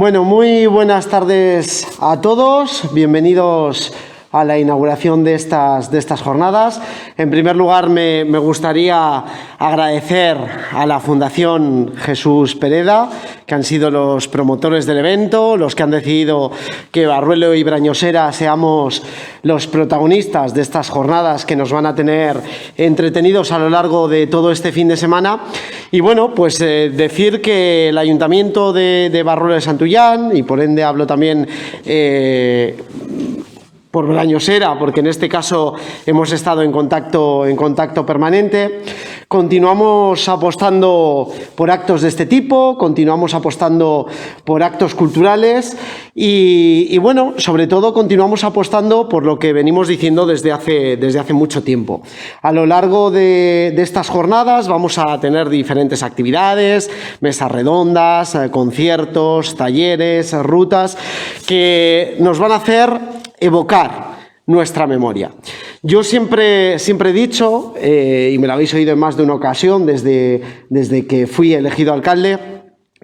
Bueno, muy buenas tardes a todos. Bienvenidos a la inauguración de estas jornadas. En primer lugar, me gustaría agradecer a la Fundación Jesús Pereda, que han sido los promotores del evento, los que han decidido que Barruelo y Brañosera seamos los protagonistas de estas jornadas que nos van a tener entretenidos a lo largo de todo este fin de semana. Y bueno, pues decir que el Ayuntamiento de Barruelo de Santullán, y por ende hablo también por Brañosera, porque en este caso hemos estado en contacto permanente. Continuamos apostando por actos de este tipo, continuamos apostando por actos culturales y bueno, sobre todo continuamos apostando por lo que venimos diciendo desde hace mucho tiempo. A lo largo de estas jornadas vamos a tener diferentes actividades, mesas redondas, conciertos, talleres, rutas, que nos van a hacer evocar nuestra memoria. Yo siempre he dicho, y me lo habéis oído en más de una ocasión desde que fui elegido alcalde,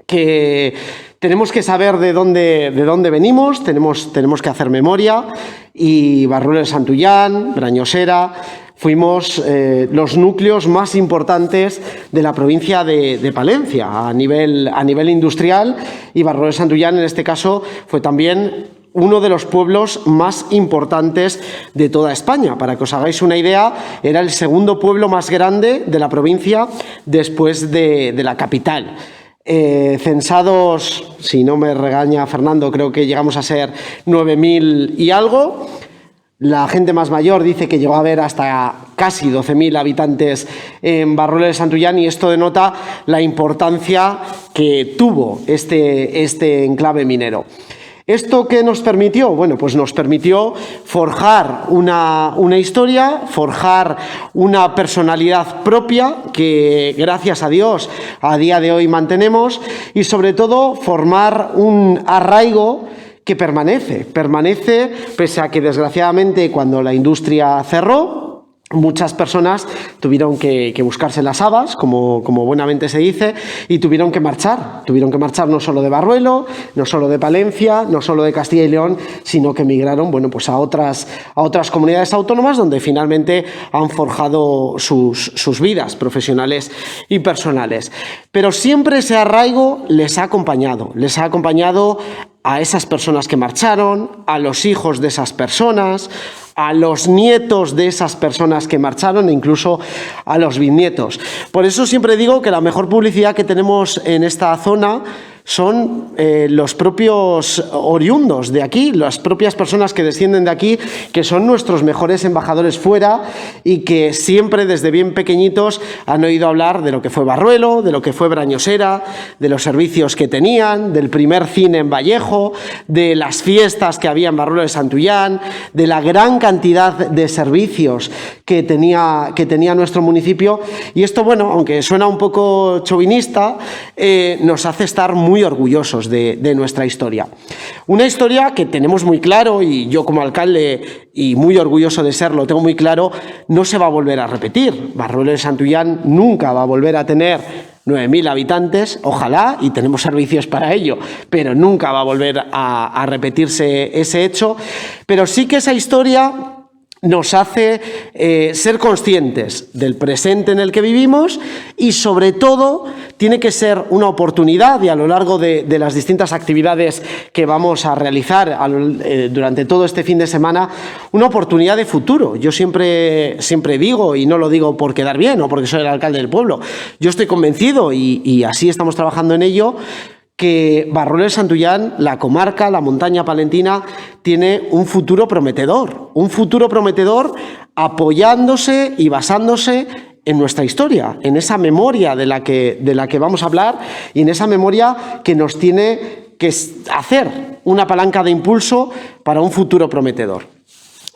que tenemos que saber de dónde venimos, tenemos que hacer memoria, y Barruelo de Santullán, Brañosera, fuimos los núcleos más importantes de la provincia de Palencia a nivel industrial, y Barruelo de Santullán en este caso fue también uno de los pueblos más importantes de toda España. Para que os hagáis una idea, era el segundo pueblo más grande de la provincia después de la capital. Censados, si no me regaña Fernando, creo que llegamos a ser 9.000 y algo. La gente más mayor dice que llegó a haber hasta casi 12.000 habitantes en Barruelo de Santullán, y esto denota la importancia que tuvo este enclave minero. ¿Esto qué nos permitió? Bueno, pues nos permitió forjar una historia, forjar una personalidad propia que, gracias a Dios, a día de hoy mantenemos, y sobre todo formar un arraigo que permanece pese a que, desgraciadamente, cuando la industria cerró, muchas personas tuvieron que buscarse las habas, como buenamente se dice, y tuvieron que marchar no solo de Barruelo, no solo de Palencia, no solo de Castilla y León, sino que emigraron, bueno, pues a otras comunidades autónomas, donde finalmente han forjado sus vidas profesionales y personales. Pero siempre ese arraigo les ha acompañado a esas personas que marcharon, a los hijos de esas personas, a los nietos de esas personas que marcharon e incluso a los bisnietos. Por eso siempre digo que la mejor publicidad que tenemos en esta zona son los propios oriundos de aquí, las propias personas que descienden de aquí, que son nuestros mejores embajadores fuera y que siempre desde bien pequeñitos han oído hablar de lo que fue Barruelo, de lo que fue Brañosera, de los servicios que tenían, del primer cine en Vallejo, de las fiestas que había en Barruelo de Santullán, de la gran cantidad de servicios que tenía nuestro municipio. Y esto, bueno, aunque suena un poco chauvinista, nos hace estar muy orgullosos de nuestra historia. Una historia que tenemos muy claro, y yo como alcalde, y muy orgulloso de serlo, tengo muy claro, no se va a volver a repetir. Barruelo de Santullán nunca va a volver a tener 9.000 habitantes, ojalá, y tenemos servicios para ello, pero nunca va a volver a repetirse ese hecho. Pero sí que esa historia nos hace ser conscientes del presente en el que vivimos, y sobre todo tiene que ser una oportunidad, y a lo largo de las distintas actividades que vamos a realizar durante todo este fin de semana, una oportunidad de futuro. Yo siempre digo, y no lo digo por quedar bien o porque soy el alcalde del pueblo, yo estoy convencido, y así estamos trabajando en ello, que Barruelo de Santullán, la comarca, la montaña palentina, tiene un futuro prometedor apoyándose y basándose en nuestra historia, en esa memoria de la que vamos a hablar, y en esa memoria que nos tiene que hacer una palanca de impulso para un futuro prometedor.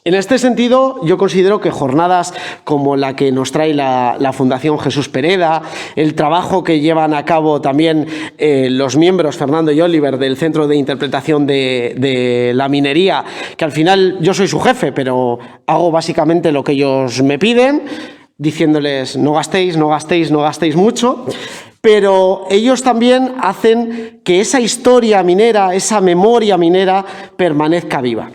En este sentido, yo considero que jornadas como la que nos trae la Fundación Jesús Pereda, el trabajo que llevan a cabo también los miembros, Fernando y Oliver, del Centro de Interpretación de la Minería, que al final yo soy su jefe, pero hago básicamente lo que ellos me piden, diciéndoles no gastéis mucho, pero ellos también hacen que esa historia minera, esa memoria minera permanezca viva.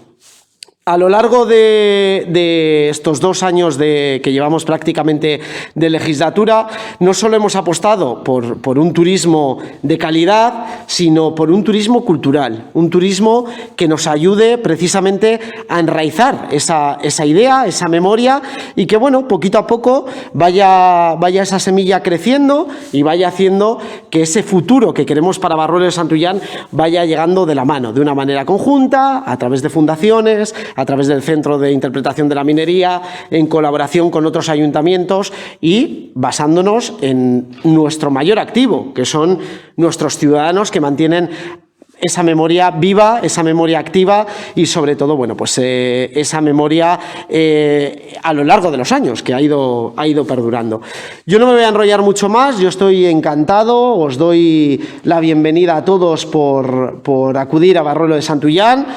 A lo largo de estos 2 años que llevamos prácticamente de legislatura, no solo hemos apostado por un turismo de calidad, sino por un turismo cultural, un turismo que nos ayude precisamente a enraizar esa idea, esa memoria, y que, bueno, poquito a poco vaya esa semilla creciendo y vaya haciendo que ese futuro que queremos para Barruelo de Santullán vaya llegando de la mano, de una manera conjunta, a través de fundaciones, a través del Centro de Interpretación de la Minería, en colaboración con otros ayuntamientos y basándonos en nuestro mayor activo, que son nuestros ciudadanos que mantienen esa memoria viva, esa memoria activa y, sobre todo, bueno, pues esa memoria a lo largo de los años que ha ido perdurando. Yo no me voy a enrollar mucho más, yo estoy encantado, os doy la bienvenida a todos por acudir a Barruelo de Santullán.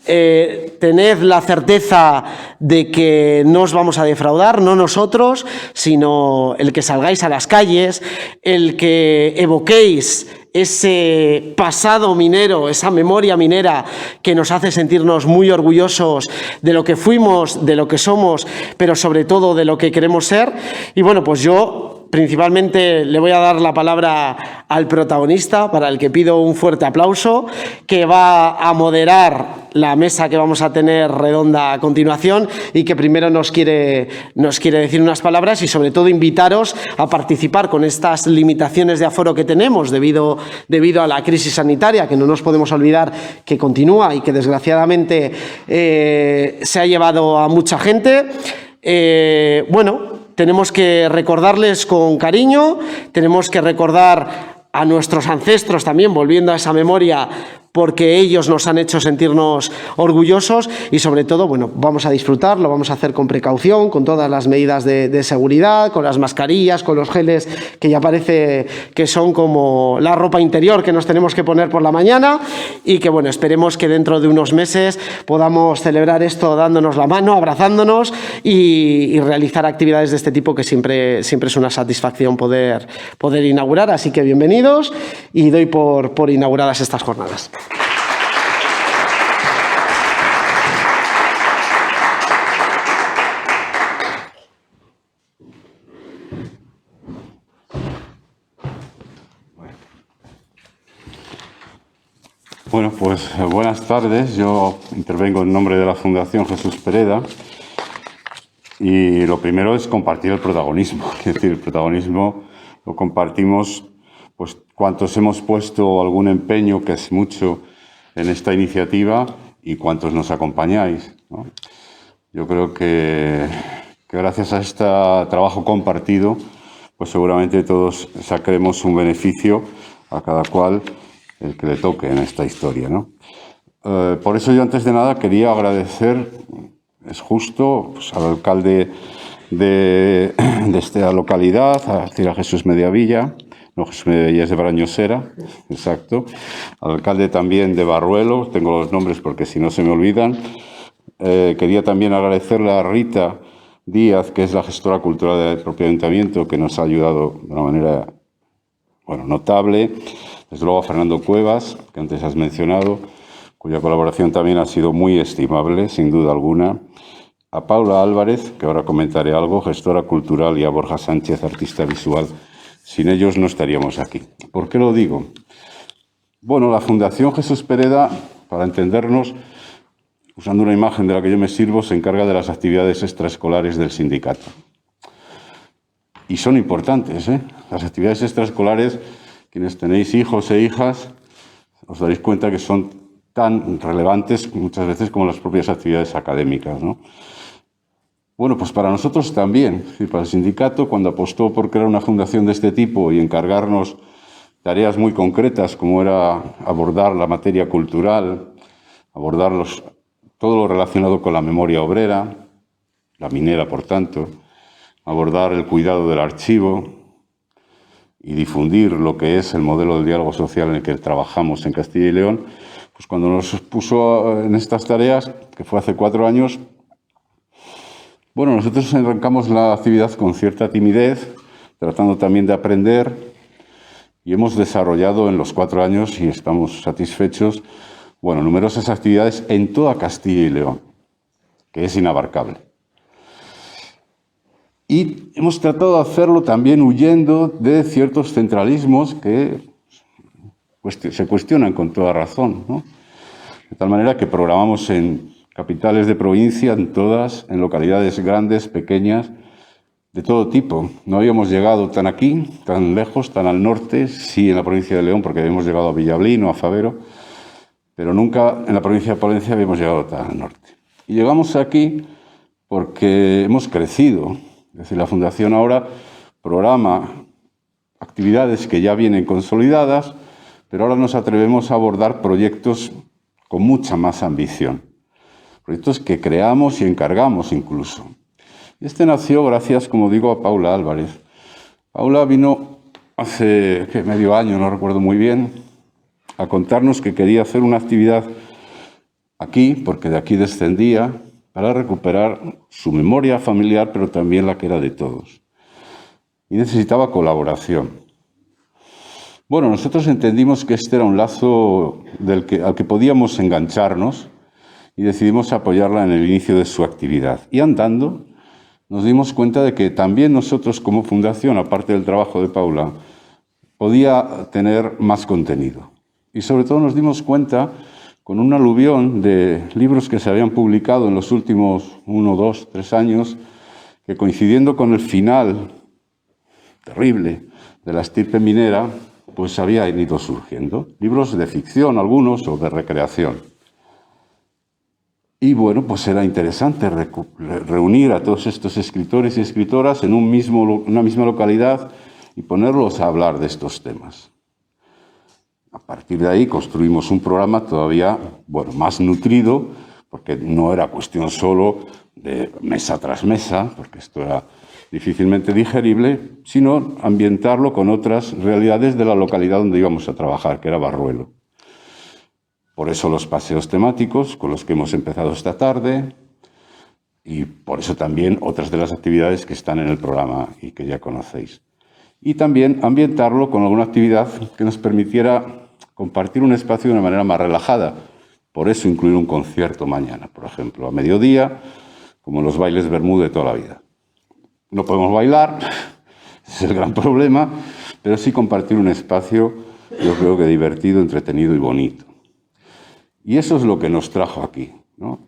Tened la certeza de que no os vamos a defraudar, no nosotros, sino el que salgáis a las calles, el que evoquéis ese pasado minero, esa memoria minera que nos hace sentirnos muy orgullosos de lo que fuimos, de lo que somos, pero sobre todo de lo que queremos ser. Y bueno, pues yo principalmente le voy a dar la palabra al protagonista, para el que pido un fuerte aplauso, que va a moderar la mesa que vamos a tener redonda a continuación y que primero nos quiere decir unas palabras y, sobre todo, invitaros a participar con estas limitaciones de aforo que tenemos debido a la crisis sanitaria, que no nos podemos olvidar que continúa y que, desgraciadamente, se ha llevado a mucha gente. Bueno, tenemos que recordarles con cariño, tenemos que recordar a nuestros ancestros también, volviendo a esa memoria, porque ellos nos han hecho sentirnos orgullosos y, sobre todo, bueno, vamos a disfrutar, lo vamos a hacer con precaución, con todas las medidas de seguridad, con las mascarillas, con los geles que ya parece que son como la ropa interior que nos tenemos que poner por la mañana, y que, bueno, esperemos que dentro de unos meses podamos celebrar esto dándonos la mano, abrazándonos y realizar actividades de este tipo, que siempre es una satisfacción poder inaugurar. Así que bienvenidos y doy por inauguradas estas jornadas. Bueno, pues buenas tardes. Yo intervengo en nombre de la Fundación Jesús Pereda y lo primero es compartir el protagonismo. Es decir, el protagonismo lo compartimos pues cuantos hemos puesto algún empeño, que es mucho, en esta iniciativa y cuantos nos acompañáis, ¿no? Yo creo que gracias a este trabajo compartido, pues seguramente todos sacaremos un beneficio a cada cual el que le toque en esta historia, ¿no? Por eso yo, antes de nada, quería agradecer, es justo, pues, al alcalde de esta localidad, es decir, a Jesús Mediavilla. No, Jesús Mediavilla es de Brañosera, exacto. Al alcalde también de Barruelo, tengo los nombres porque si no se me olvidan. Quería también agradecerle a Rita Díaz, que es la gestora cultural del propio ayuntamiento, que nos ha ayudado de una manera, bueno, notable. Desde luego a Fernando Cuevas, que antes has mencionado, cuya colaboración también ha sido muy estimable, sin duda alguna. A Paula Álvarez, que ahora comentaré algo, gestora cultural, y a Borja Sánchez, artista visual. Sin ellos no estaríamos aquí. ¿Por qué lo digo? Bueno, la Fundación Jesús Pereda, para entendernos, usando una imagen de la que yo me sirvo, se encarga de las actividades extraescolares del sindicato. Y son importantes, ¿eh? Las actividades extraescolares, quienes tenéis hijos e hijas, os daréis cuenta que son tan relevantes muchas veces como las propias actividades académicas, ¿no? Bueno, pues para nosotros también, y para el sindicato, cuando apostó por crear una fundación de este tipo y encargarnos tareas muy concretas, como era abordar la materia cultural, abordar todo lo relacionado con la memoria obrera, la minera, por tanto, abordar el cuidado del archivo y difundir lo que es el modelo de diálogo social en el que trabajamos en Castilla y León, pues cuando nos puso en estas tareas, que fue hace 4 años, bueno, nosotros arrancamos la actividad con cierta timidez, tratando también de aprender, y hemos desarrollado en los 4 años, y estamos satisfechos, bueno, numerosas actividades en toda Castilla y León, que es inabarcable. Y hemos tratado de hacerlo también huyendo de ciertos centralismos que se cuestionan con toda razón, ¿no? De tal manera que programamos en capitales de provincia, en todas, en localidades grandes, pequeñas, de todo tipo. No habíamos llegado tan aquí, tan lejos, tan al norte, sí en la provincia de León, porque habíamos llegado a Villablino, a Favero, pero nunca en la provincia de Palencia habíamos llegado tan al norte. Y llegamos aquí porque hemos crecido. Es decir, la Fundación ahora programa actividades que ya vienen consolidadas, pero ahora nos atrevemos a abordar proyectos con mucha más ambición. Proyectos que creamos y encargamos incluso. Este nació gracias, como digo, a Paula Álvarez. Paula vino hace medio año, no recuerdo muy bien, a contarnos que quería hacer una actividad aquí, porque de aquí descendía, para recuperar su memoria familiar, pero también la que era de todos. Y necesitaba colaboración. Bueno, nosotros entendimos que este era un lazo al que podíamos engancharnos y decidimos apoyarla en el inicio de su actividad. Y andando, nos dimos cuenta de que también nosotros como fundación, aparte del trabajo de Paula, podía tener más contenido. Y sobre todo nos dimos cuenta con un aluvión de libros que se habían publicado en los últimos 1, 2, 3 años, que coincidiendo con el final terrible de la estirpe minera, pues habían ido surgiendo. Libros de ficción algunos o de recreación. Y bueno, pues era interesante reunir a todos estos escritores y escritoras en una misma localidad y ponerlos a hablar de estos temas. A partir de ahí construimos un programa todavía, bueno, más nutrido, porque no era cuestión solo de mesa tras mesa, porque esto era difícilmente digerible, sino ambientarlo con otras realidades de la localidad donde íbamos a trabajar, que era Barruelo. Por eso los paseos temáticos, con los que hemos empezado esta tarde, y por eso también otras de las actividades que están en el programa y que ya conocéis. Y también ambientarlo con alguna actividad que nos permitiera compartir un espacio de una manera más relajada. Por eso incluir un concierto mañana, por ejemplo, a mediodía, como los bailes Bermú de toda la vida. No podemos bailar, ese es el gran problema, pero sí compartir un espacio, yo creo que divertido, entretenido y bonito. Y eso es lo que nos trajo aquí, ¿no?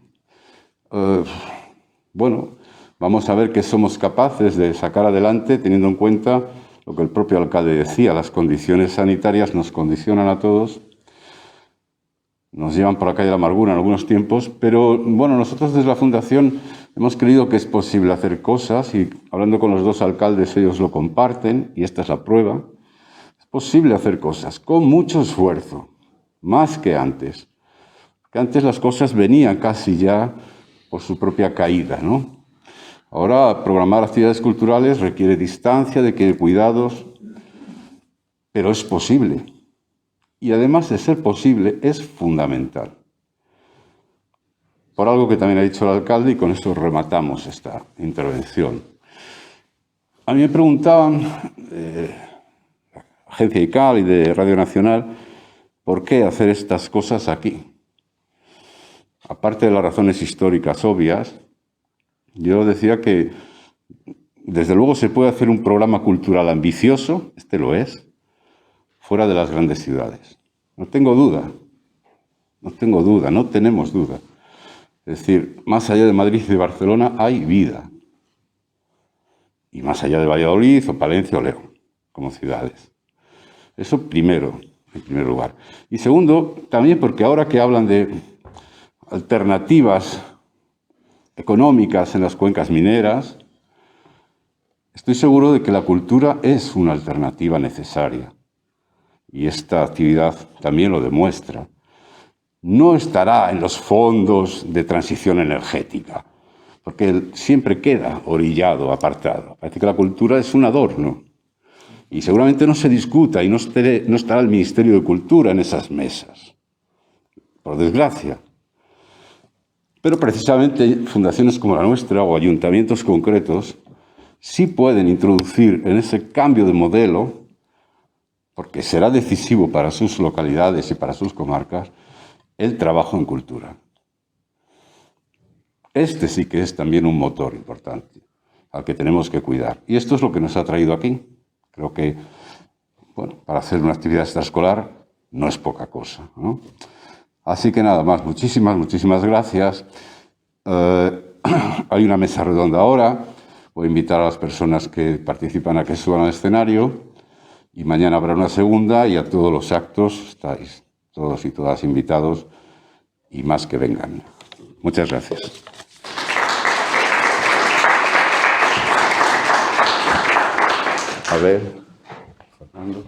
Bueno, vamos a ver qué somos capaces de sacar adelante teniendo en cuenta lo que el propio alcalde decía, las condiciones sanitarias nos condicionan a todos, nos llevan por la calle de la amargura en algunos tiempos, pero bueno, nosotros desde la Fundación hemos creído que es posible hacer cosas y hablando con los 2 alcaldes ellos lo comparten y esta es la prueba. Es posible hacer cosas con mucho esfuerzo, más que antes. Porque antes las cosas venían casi ya por su propia caída, ¿no? Ahora, programar actividades culturales requiere distancia, requiere cuidados, pero es posible. Y además de ser posible, es fundamental. Por algo que también ha dicho el alcalde, y con eso rematamos esta intervención. A mí me preguntaban, Agencia ICAL y de Radio Nacional, ¿por qué hacer estas cosas aquí? Aparte de las razones históricas obvias, yo decía que desde luego se puede hacer un programa cultural ambicioso, este lo es, fuera de las grandes ciudades. No tengo duda, no tenemos duda. Es decir, más allá de Madrid y de Barcelona hay vida. Y más allá de Valladolid o Palencia o León, como ciudades. Eso primero, en primer lugar. Y segundo, también porque ahora que hablan de alternativas económicas en las cuencas mineras, estoy seguro de que la cultura es una alternativa necesaria. Y esta actividad también lo demuestra. No estará en los fondos de transición energética, porque siempre queda orillado, apartado. Parece que la cultura es un adorno. Y seguramente no se discuta y no estará el Ministerio de Cultura en esas mesas, por desgracia. Pero precisamente fundaciones como la nuestra o ayuntamientos concretos sí pueden introducir en ese cambio de modelo porque será decisivo para sus localidades y para sus comarcas, el trabajo en cultura. Este sí que es también un motor importante al que tenemos que cuidar. Y esto es lo que nos ha traído aquí. Creo que, bueno, para hacer una actividad extraescolar no es poca cosa, ¿no? Así que nada más, muchísimas gracias. Hay una mesa redonda ahora. Voy a invitar a las personas que participan a que suban al escenario. Y mañana habrá una segunda y a todos los actos estáis todos y todas invitados y más que vengan. Muchas gracias. A ver, Fernando.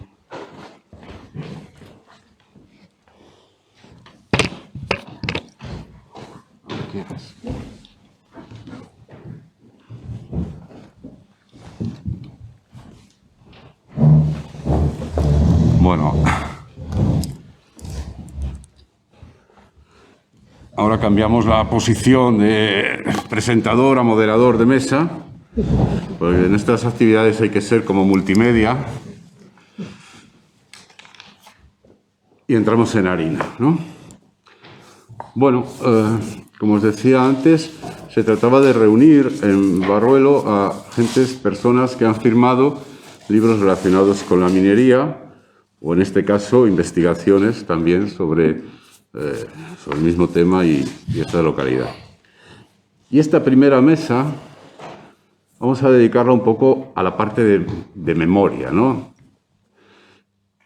Como quieras. Bueno, ahora cambiamos la posición de presentador a moderador de mesa, porque en estas actividades hay que ser como multimedia. Y entramos en harina, ¿no? Bueno, como os decía antes, se trataba de reunir en Barruelo a personas que han firmado libros relacionados con la minería, o en este caso, investigaciones también sobre el mismo tema y esta localidad. Y esta primera mesa vamos a dedicarla un poco a la parte de memoria, ¿no?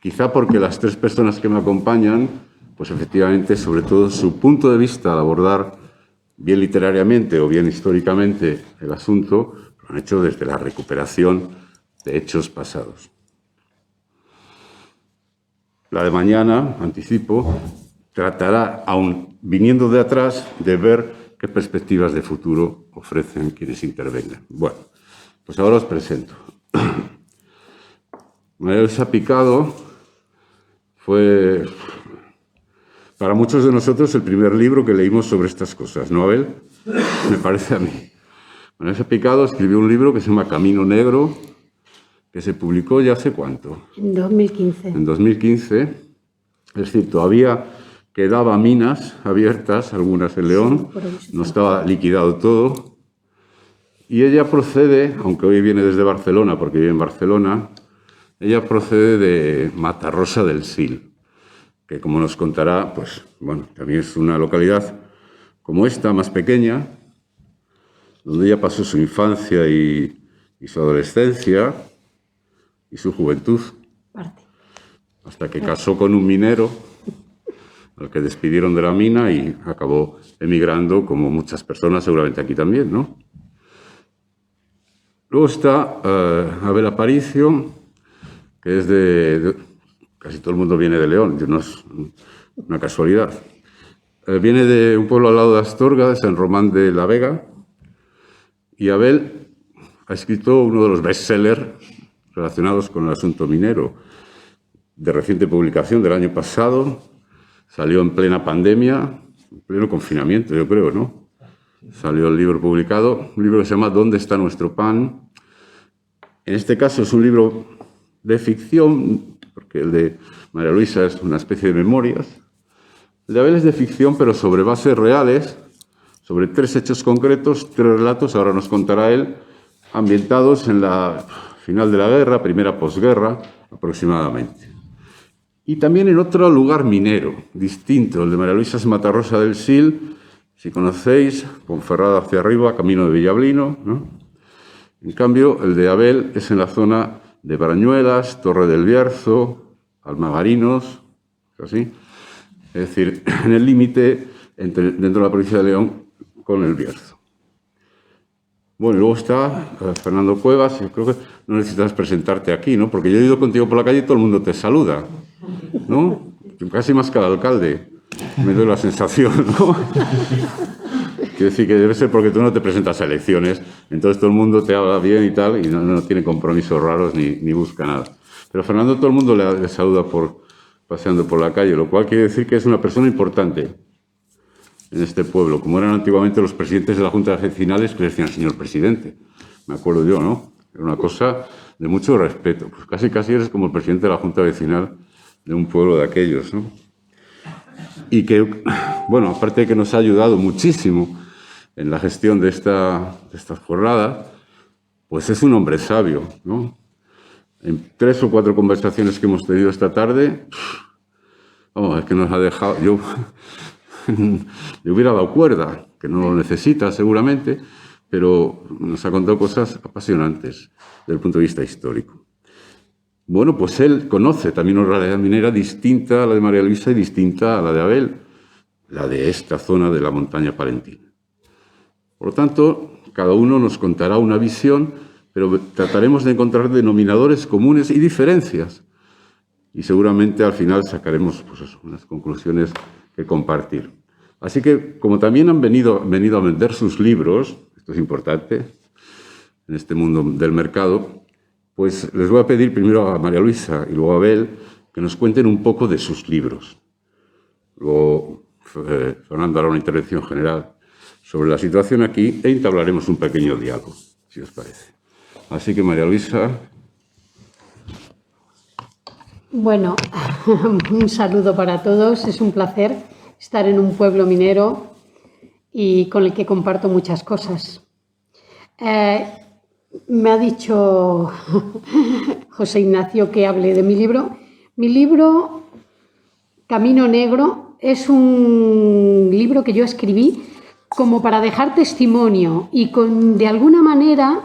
Quizá porque las tres personas que me acompañan, pues efectivamente, sobre todo su punto de vista al abordar bien literariamente o bien históricamente el asunto, lo han hecho desde la recuperación de hechos pasados. La de mañana, anticipo, tratará, aun viniendo de atrás, de ver qué perspectivas de futuro ofrecen quienes intervengan. Bueno, pues ahora os presento. María Luisa Picado fue, para muchos de nosotros, el primer libro que leímos sobre estas cosas, ¿no, Abel? Me parece a mí. María Luisa Picado escribió un libro que se llama Camino Negro, que se publicó ya hace ¿cuánto? En 2015. En 2015. Es decir, todavía quedaba minas abiertas, algunas en León, no estaba liquidado todo. Y ella procede, aunque hoy viene desde Barcelona, porque vive en Barcelona, ella procede de Matarrosa del Sil, que como nos contará, pues bueno, también es una localidad como esta, más pequeña, donde ella pasó su infancia y su adolescencia y su juventud, hasta que casó con un minero al que despidieron de la mina y acabó emigrando, como muchas personas, seguramente aquí también, ¿no? Luego está Abel Aparicio, que es de... Casi todo el mundo viene de León, no es una casualidad. Viene de un pueblo al lado de Astorga, de San Román de la Vega, y Abel ha escrito uno de los bestsellers relacionados con el asunto minero, de reciente publicación del año pasado. Salió en plena pandemia, en pleno confinamiento, yo creo, ¿no? Salió el libro publicado, un libro que se llama ¿Dónde está nuestro pan? En este caso es un libro de ficción, porque el de María Luisa es una especie de memorias. El de Abel es de ficción, pero sobre bases reales, sobre 3 hechos concretos, 3 relatos, ahora nos contará él, ambientados en la final de la guerra, primera posguerra, aproximadamente. Y también en otro lugar minero, distinto. El de María Luisa es Matarrosa del Sil, si conocéis, Ponferrada hacia arriba, camino de Villablino, ¿no? En cambio, el de Abel es en la zona de Barañuelas, Torre del Bierzo, Almagarinos, así. Es decir, en el límite dentro de la provincia de León con el Bierzo. Bueno, y luego está Fernando Cuevas, y creo que no necesitas presentarte aquí, ¿no? Porque yo he ido contigo por la calle y todo el mundo te saluda, ¿no? Casi más que al alcalde, me doy la sensación, ¿no? Quiero decir que debe ser porque tú no te presentas a elecciones, entonces todo el mundo te habla bien y tal, y no tiene compromisos raros ni busca nada. Pero Fernando todo el mundo le saluda paseando por la calle, lo cual quiere decir que es una persona importante en este pueblo, como eran antiguamente los presidentes de la Junta de Vecinales que le decían señor presidente. Me acuerdo yo, ¿no? Era una cosa de mucho respeto. Pues casi eres como el presidente de la Junta Vecinal de un pueblo de aquellos, ¿no? Y que, bueno, aparte de que nos ha ayudado muchísimo en la gestión de estas jornadas, pues es un hombre sabio, ¿no? En 3 o 4 conversaciones que hemos tenido esta tarde, vamos, es que nos ha dejado... Yo le hubiera dado cuerda, que no lo necesita seguramente, pero nos ha contado cosas apasionantes desde el punto de vista histórico. Bueno, pues él conoce también una realidad minera distinta a la de María Luisa y distinta a la de Abel, la de esta zona de la montaña palentina. Por lo tanto, cada uno nos contará una visión, pero trataremos de encontrar denominadores comunes y diferencias. Y seguramente al final sacaremos pues eso, unas conclusiones que compartir. Así que, como también han venido a vender sus libros, esto es importante en este mundo del mercado, pues les voy a pedir primero a María Luisa y luego a Abel que nos cuenten un poco de sus libros. Luego Fernando hará una intervención general sobre la situación aquí e entablaremos un pequeño diálogo, si os parece. Así que, María Luisa. Bueno, un saludo para todos. Es un placer estar en un pueblo minero y con el que comparto muchas cosas. Me ha dicho José Ignacio que hable de mi libro. Mi libro, Camino Negro, es un libro que yo escribí como para dejar testimonio y de alguna manera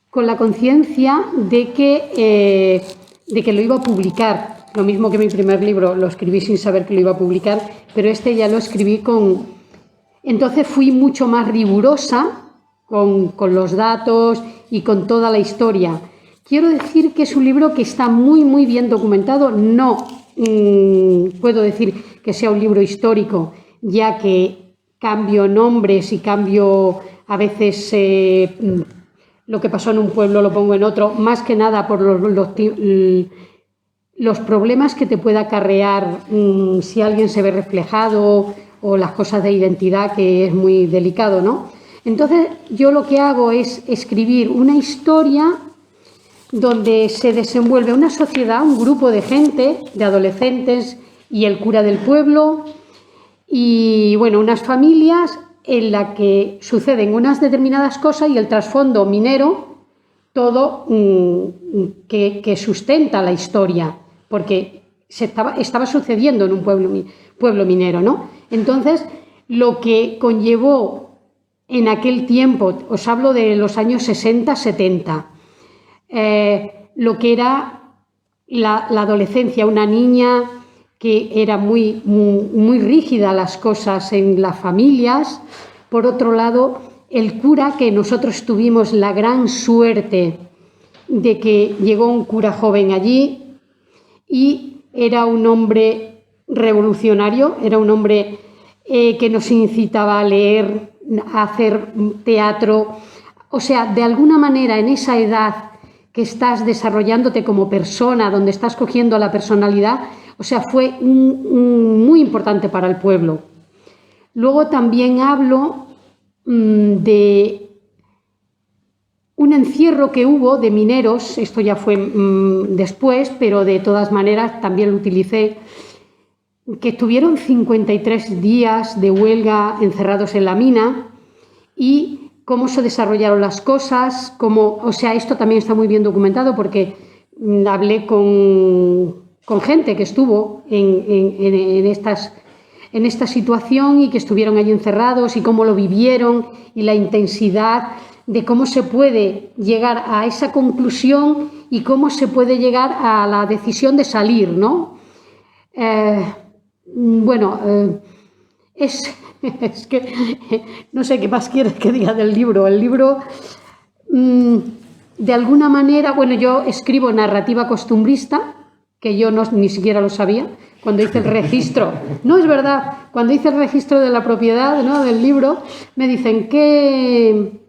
con la conciencia de que lo iba a publicar. Lo mismo que mi primer libro lo escribí sin saber que lo iba a publicar, pero este ya lo escribí con... Entonces fui mucho más rigurosa con los datos y con toda la historia. Quiero decir que es un libro que está muy, muy bien documentado. No puedo decir que sea un libro histórico, ya que cambio nombres y cambio a veces lo que pasó en un pueblo lo pongo en otro, más que nada por los problemas que te puede acarrear si alguien se ve reflejado o las cosas de identidad, que es muy delicado, ¿no? Entonces yo lo que hago es escribir una historia donde se desenvuelve una sociedad, un grupo de gente, de adolescentes y el cura del pueblo y, bueno, unas familias en la que suceden unas determinadas cosas y el trasfondo minero, todo que sustenta la historia, porque estaba sucediendo en un pueblo minero, ¿no? Entonces, lo que conllevó en aquel tiempo, os hablo de los años 60, 70, lo que era la adolescencia, una niña que era muy rígida las cosas en las familias. Por otro lado, el cura, que nosotros tuvimos la gran suerte de que llegó un cura joven allí y era un hombre revolucionario, era un hombre que nos incitaba a leer, a hacer teatro. O sea, de alguna manera en esa edad que estás desarrollándote como persona, donde estás cogiendo la personalidad, o sea, fue muy importante para el pueblo. Luego también hablo de un encierro que hubo de mineros, esto ya fue después, pero de todas maneras también lo utilicé, que estuvieron 53 días de huelga encerrados en la mina y cómo se desarrollaron las cosas, o sea, esto también está muy bien documentado porque hablé con gente que estuvo en esta situación y que estuvieron allí encerrados y cómo lo vivieron y la intensidad de cómo se puede llegar a esa conclusión y cómo se puede llegar a la decisión de salir, ¿no? Es que no sé qué más quieres que diga del libro. El libro, de alguna manera, bueno, yo escribo narrativa costumbrista, que yo ni siquiera lo sabía. Cuando hice el registro, no es verdad, cuando hice el registro de la propiedad, ¿no?, del libro, me dicen ¿qué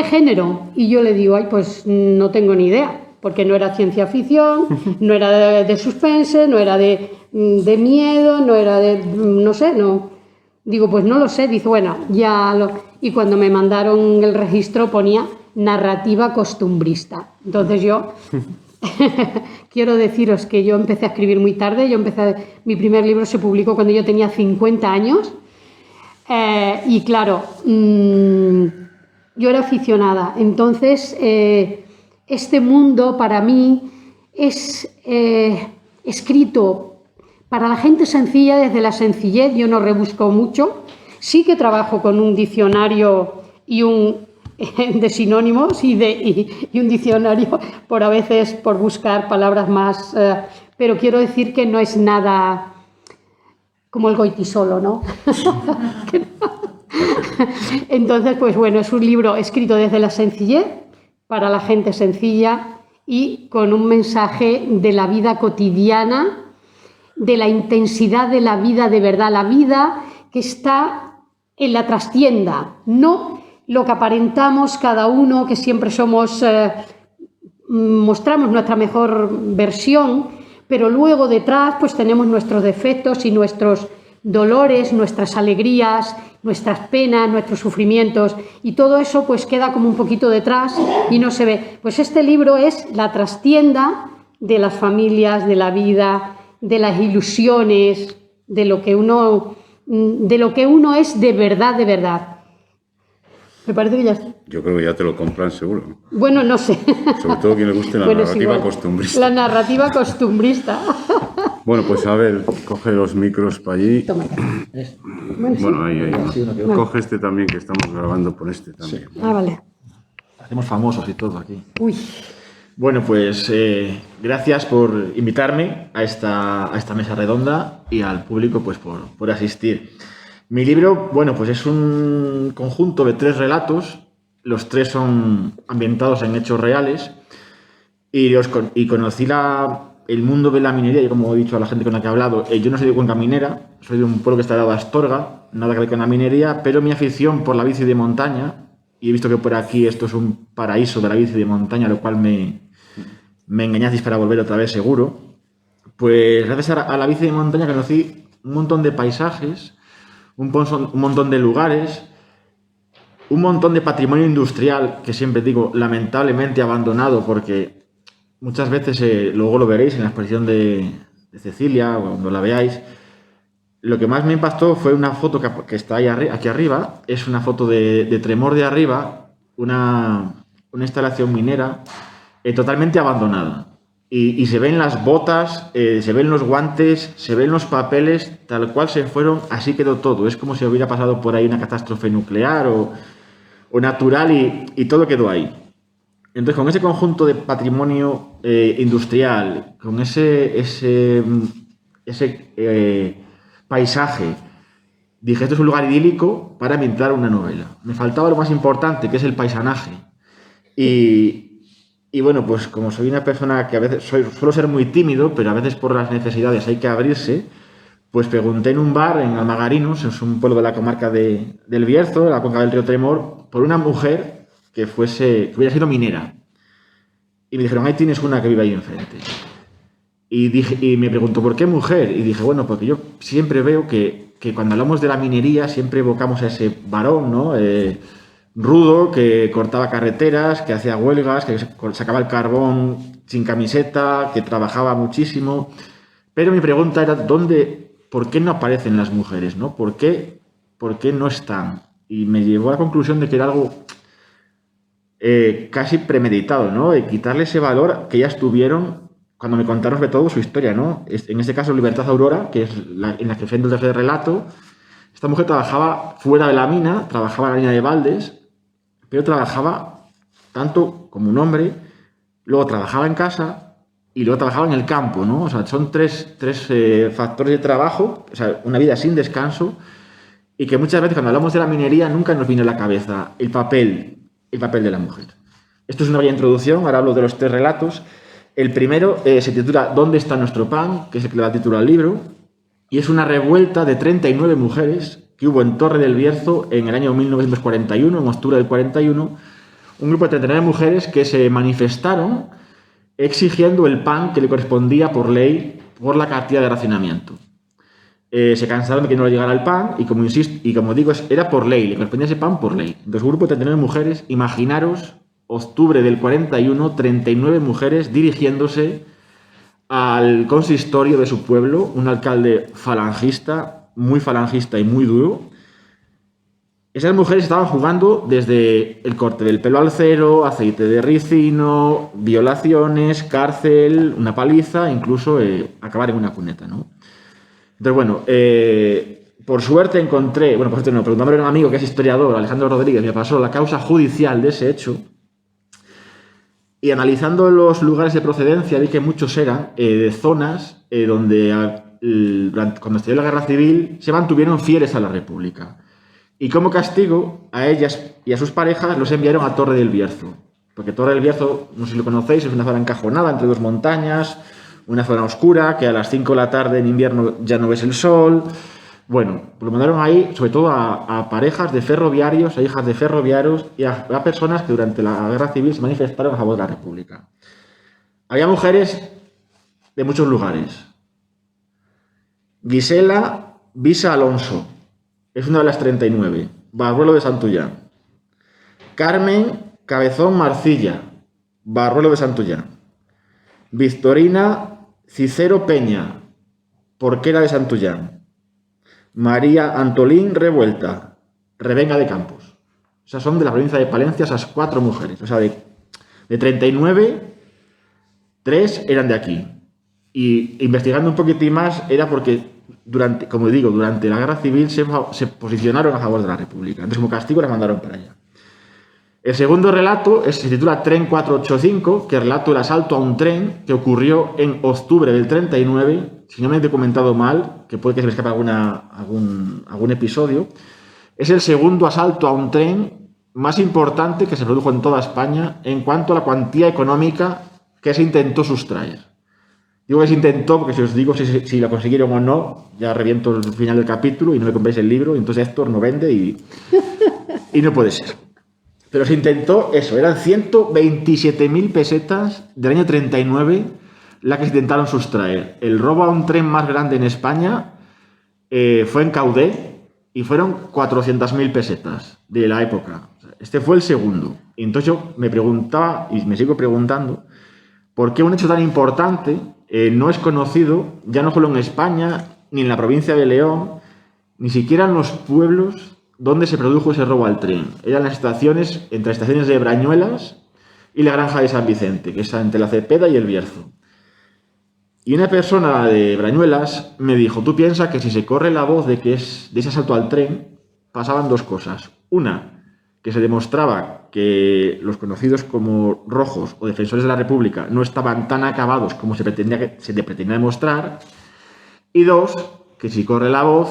género? Y yo le digo, pues no tengo ni idea, porque no era ciencia ficción, no era de suspense, no era de miedo, no era de, no sé, no. Digo, pues no lo sé. Dice, bueno, y cuando me mandaron el registro ponía narrativa costumbrista. Entonces yo quiero deciros que yo empecé a escribir muy tarde. Mi primer libro se publicó cuando yo tenía 50 años. Y claro, yo era aficionada. Entonces, este mundo para mí es escrito para la gente sencilla, desde la sencillez. Yo no rebusco mucho. Sí que trabajo con un diccionario y un de sinónimos y un diccionario a veces por buscar palabras más, pero quiero decir que no es nada como el Goitisolo, ¿no? Entonces, pues bueno, es un libro escrito desde la sencillez, para la gente sencilla y con un mensaje de la vida cotidiana, de la intensidad de la vida de verdad, la vida que está en la trastienda, no lo que aparentamos cada uno, que siempre mostramos nuestra mejor versión, pero luego detrás pues tenemos nuestros defectos y nuestros dolores, nuestras alegrías, nuestras penas, nuestros sufrimientos, y todo eso pues queda como un poquito detrás y no se ve. Pues este libro es la trastienda de las familias, de la vida, de las ilusiones, de lo que uno es de verdad, de verdad. Me parece que ya está. Yo creo que ya te lo compran seguro. Bueno, no sé. Sobre todo quien le guste la narrativa costumbrista. La narrativa costumbrista. Bueno, pues a ver, coge los micros para allí. Toma. Bueno, ahí. Coge este también, que estamos grabando por este también. Ah, vale. Hacemos famosos y todo aquí. Uy. Bueno, pues gracias por invitarme a esta mesa redonda y al público pues por asistir. Mi libro, bueno, pues es un conjunto de 3 relatos. Los 3 son ambientados en hechos reales y conocí el mundo de la minería. Y como he dicho a la gente con la que he hablado, yo no soy de Cuenca Minera, soy de un pueblo que está al lado de Astorga, nada que ver con la minería, pero mi afición por la bici de montaña, y he visto que por aquí esto es un paraíso de la bici de montaña, lo cual me engañasteis para volver otra vez seguro, pues gracias a la bici de montaña conocí un montón de paisajes, un montón de lugares, un montón de patrimonio industrial que siempre digo lamentablemente abandonado, porque muchas veces, luego lo veréis en la exposición de Cecilia o cuando la veáis. Lo que más me impactó fue una foto que está ahí aquí arriba. Es una foto de Tremor de Arriba, una instalación minera totalmente abandonada. Y se ven las botas, se ven los guantes, se ven los papeles, tal cual se fueron, así quedó todo. Es como si hubiera pasado por ahí una catástrofe nuclear o natural y todo quedó ahí. Entonces, con ese conjunto de patrimonio industrial, con ese paisaje, dije, esto es un lugar idílico para ambientar una novela. Me faltaba lo más importante, que es el paisanaje. Y bueno, pues como soy una persona que a veces suelo ser muy tímido, pero a veces por las necesidades hay que abrirse, pues pregunté en un bar en Almagarinos, es un pueblo de la comarca del Bierzo, de la cuenca del río Tremor, por una mujer que hubiera sido minera. Y me dijeron, ahí tienes una que vive ahí enfrente. Y me preguntó, ¿por qué mujer? Y dije, bueno, porque yo siempre veo que cuando hablamos de la minería siempre evocamos a ese varón, ¿no? Rudo, que cortaba carreteras, que hacía huelgas, que sacaba el carbón sin camiseta, que trabajaba muchísimo. Pero mi pregunta era, ¿por qué no aparecen las mujeres, ¿no? ¿Por qué no están? Y me llevó a la conclusión de que era algo casi premeditado, ¿no? Quitarle ese valor que ellas tuvieron cuando me contaron sobre todo su historia, ¿no? En este caso, Libertad Aurora, que es en la que frente el tercer relato. Esta mujer trabajaba fuera de la mina, trabajaba en la mina de Valdes, pero trabajaba tanto como un hombre, luego trabajaba en casa y luego trabajaba en el campo, ¿no? O sea, son tres factores de trabajo, o sea, una vida sin descanso, y que muchas veces cuando hablamos de la minería nunca nos viene a la cabeza el papel de la mujer. Esto es una breve introducción, ahora hablo de los 3 relatos. El primero se titula ¿Dónde está nuestro pan?, que es el que le da título al libro, y es una revuelta de 39 mujeres que hubo en Torre del Bierzo en el año 1941, en octubre del 41, un grupo de 39 mujeres que se manifestaron exigiendo el pan que le correspondía por ley por la cartilla de racionamiento. Se cansaron de que no le llegara el pan y como digo, era por ley, le correspondía ese pan por ley. Entonces, un grupo de 39 mujeres, imaginaros octubre del 41, 39 mujeres dirigiéndose al consistorio de su pueblo, un alcalde falangista y muy duro. Esas mujeres estaban jugando desde el corte del pelo al cero, aceite de ricino, violaciones, cárcel, una paliza, incluso acabar en una cuneta, ¿no? Entonces, bueno, por suerte encontré, bueno, por suerte no, preguntándole a un amigo que es historiador, Alejandro Rodríguez, me pasó la causa judicial de ese hecho. Y analizando los lugares de procedencia, vi que muchos eran de zonas donde cuando estalló la guerra civil se mantuvieron fieles a la República. Y como castigo, a ellas y a sus parejas los enviaron a Torre del Bierzo. Porque Torre del Bierzo, no sé si lo conocéis, es una zona encajonada entre dos montañas, una zona oscura, que a las 5 de la tarde en invierno ya no ves el sol. Bueno, lo mandaron ahí sobre todo a parejas de ferroviarios, a hijas de ferroviarios y a personas que durante la guerra civil se manifestaron a favor de la República. Había mujeres de muchos lugares. Gisela Visa Alonso es una de las 39, Barruelo de Santullán. Carmen Cabezón Marcilla, Barruelo de Santullán. Victorina Cicero Peña, Porquera de Santullán. María Antolín Revuelta, Revenga de Campos. O sea, son de la provincia de Palencia esas 4 mujeres. O sea, de 39, 3 eran de aquí. Y investigando un poquitín más, era porque, como digo, durante la guerra civil se posicionaron a favor de la República. Entonces, como castigo, las mandaron para allá. El segundo relato se titula Tren 485, que relata el asalto a un tren que ocurrió en octubre del 39, si no me he documentado mal, que puede que se me escape algún episodio. Es el segundo asalto a un tren más importante que se produjo en toda España en cuanto a la cuantía económica que se intentó sustraer. Digo que se intentó porque si os digo si lo consiguieron o no, ya reviento el final del capítulo y no me compréis el libro, y entonces Héctor no vende y no puede ser. Pero se intentó eso, eran 127.000 pesetas del año 39 la que se intentaron sustraer. El robo a un tren más grande en España fue en Caudé y fueron 400.000 pesetas de la época. Este fue el segundo. Y entonces yo me preguntaba, y me sigo preguntando, ¿por qué un hecho tan importante no es conocido, ya no solo en España, ni en la provincia de León, ni siquiera en los pueblos donde se produjo ese robo al tren? Eran las estaciones, entre las estaciones de Brañuelas y la Granja de San Vicente, que está entre la Cepeda y el Bierzo. Y una persona de Brañuelas me dijo, tú piensas que si se corre la voz de ese asalto al tren, pasaban 2 cosas. Una, que se demostraba que los conocidos como rojos o defensores de la República no estaban tan acabados como se pretendía demostrar. Y 2, que si corre la voz,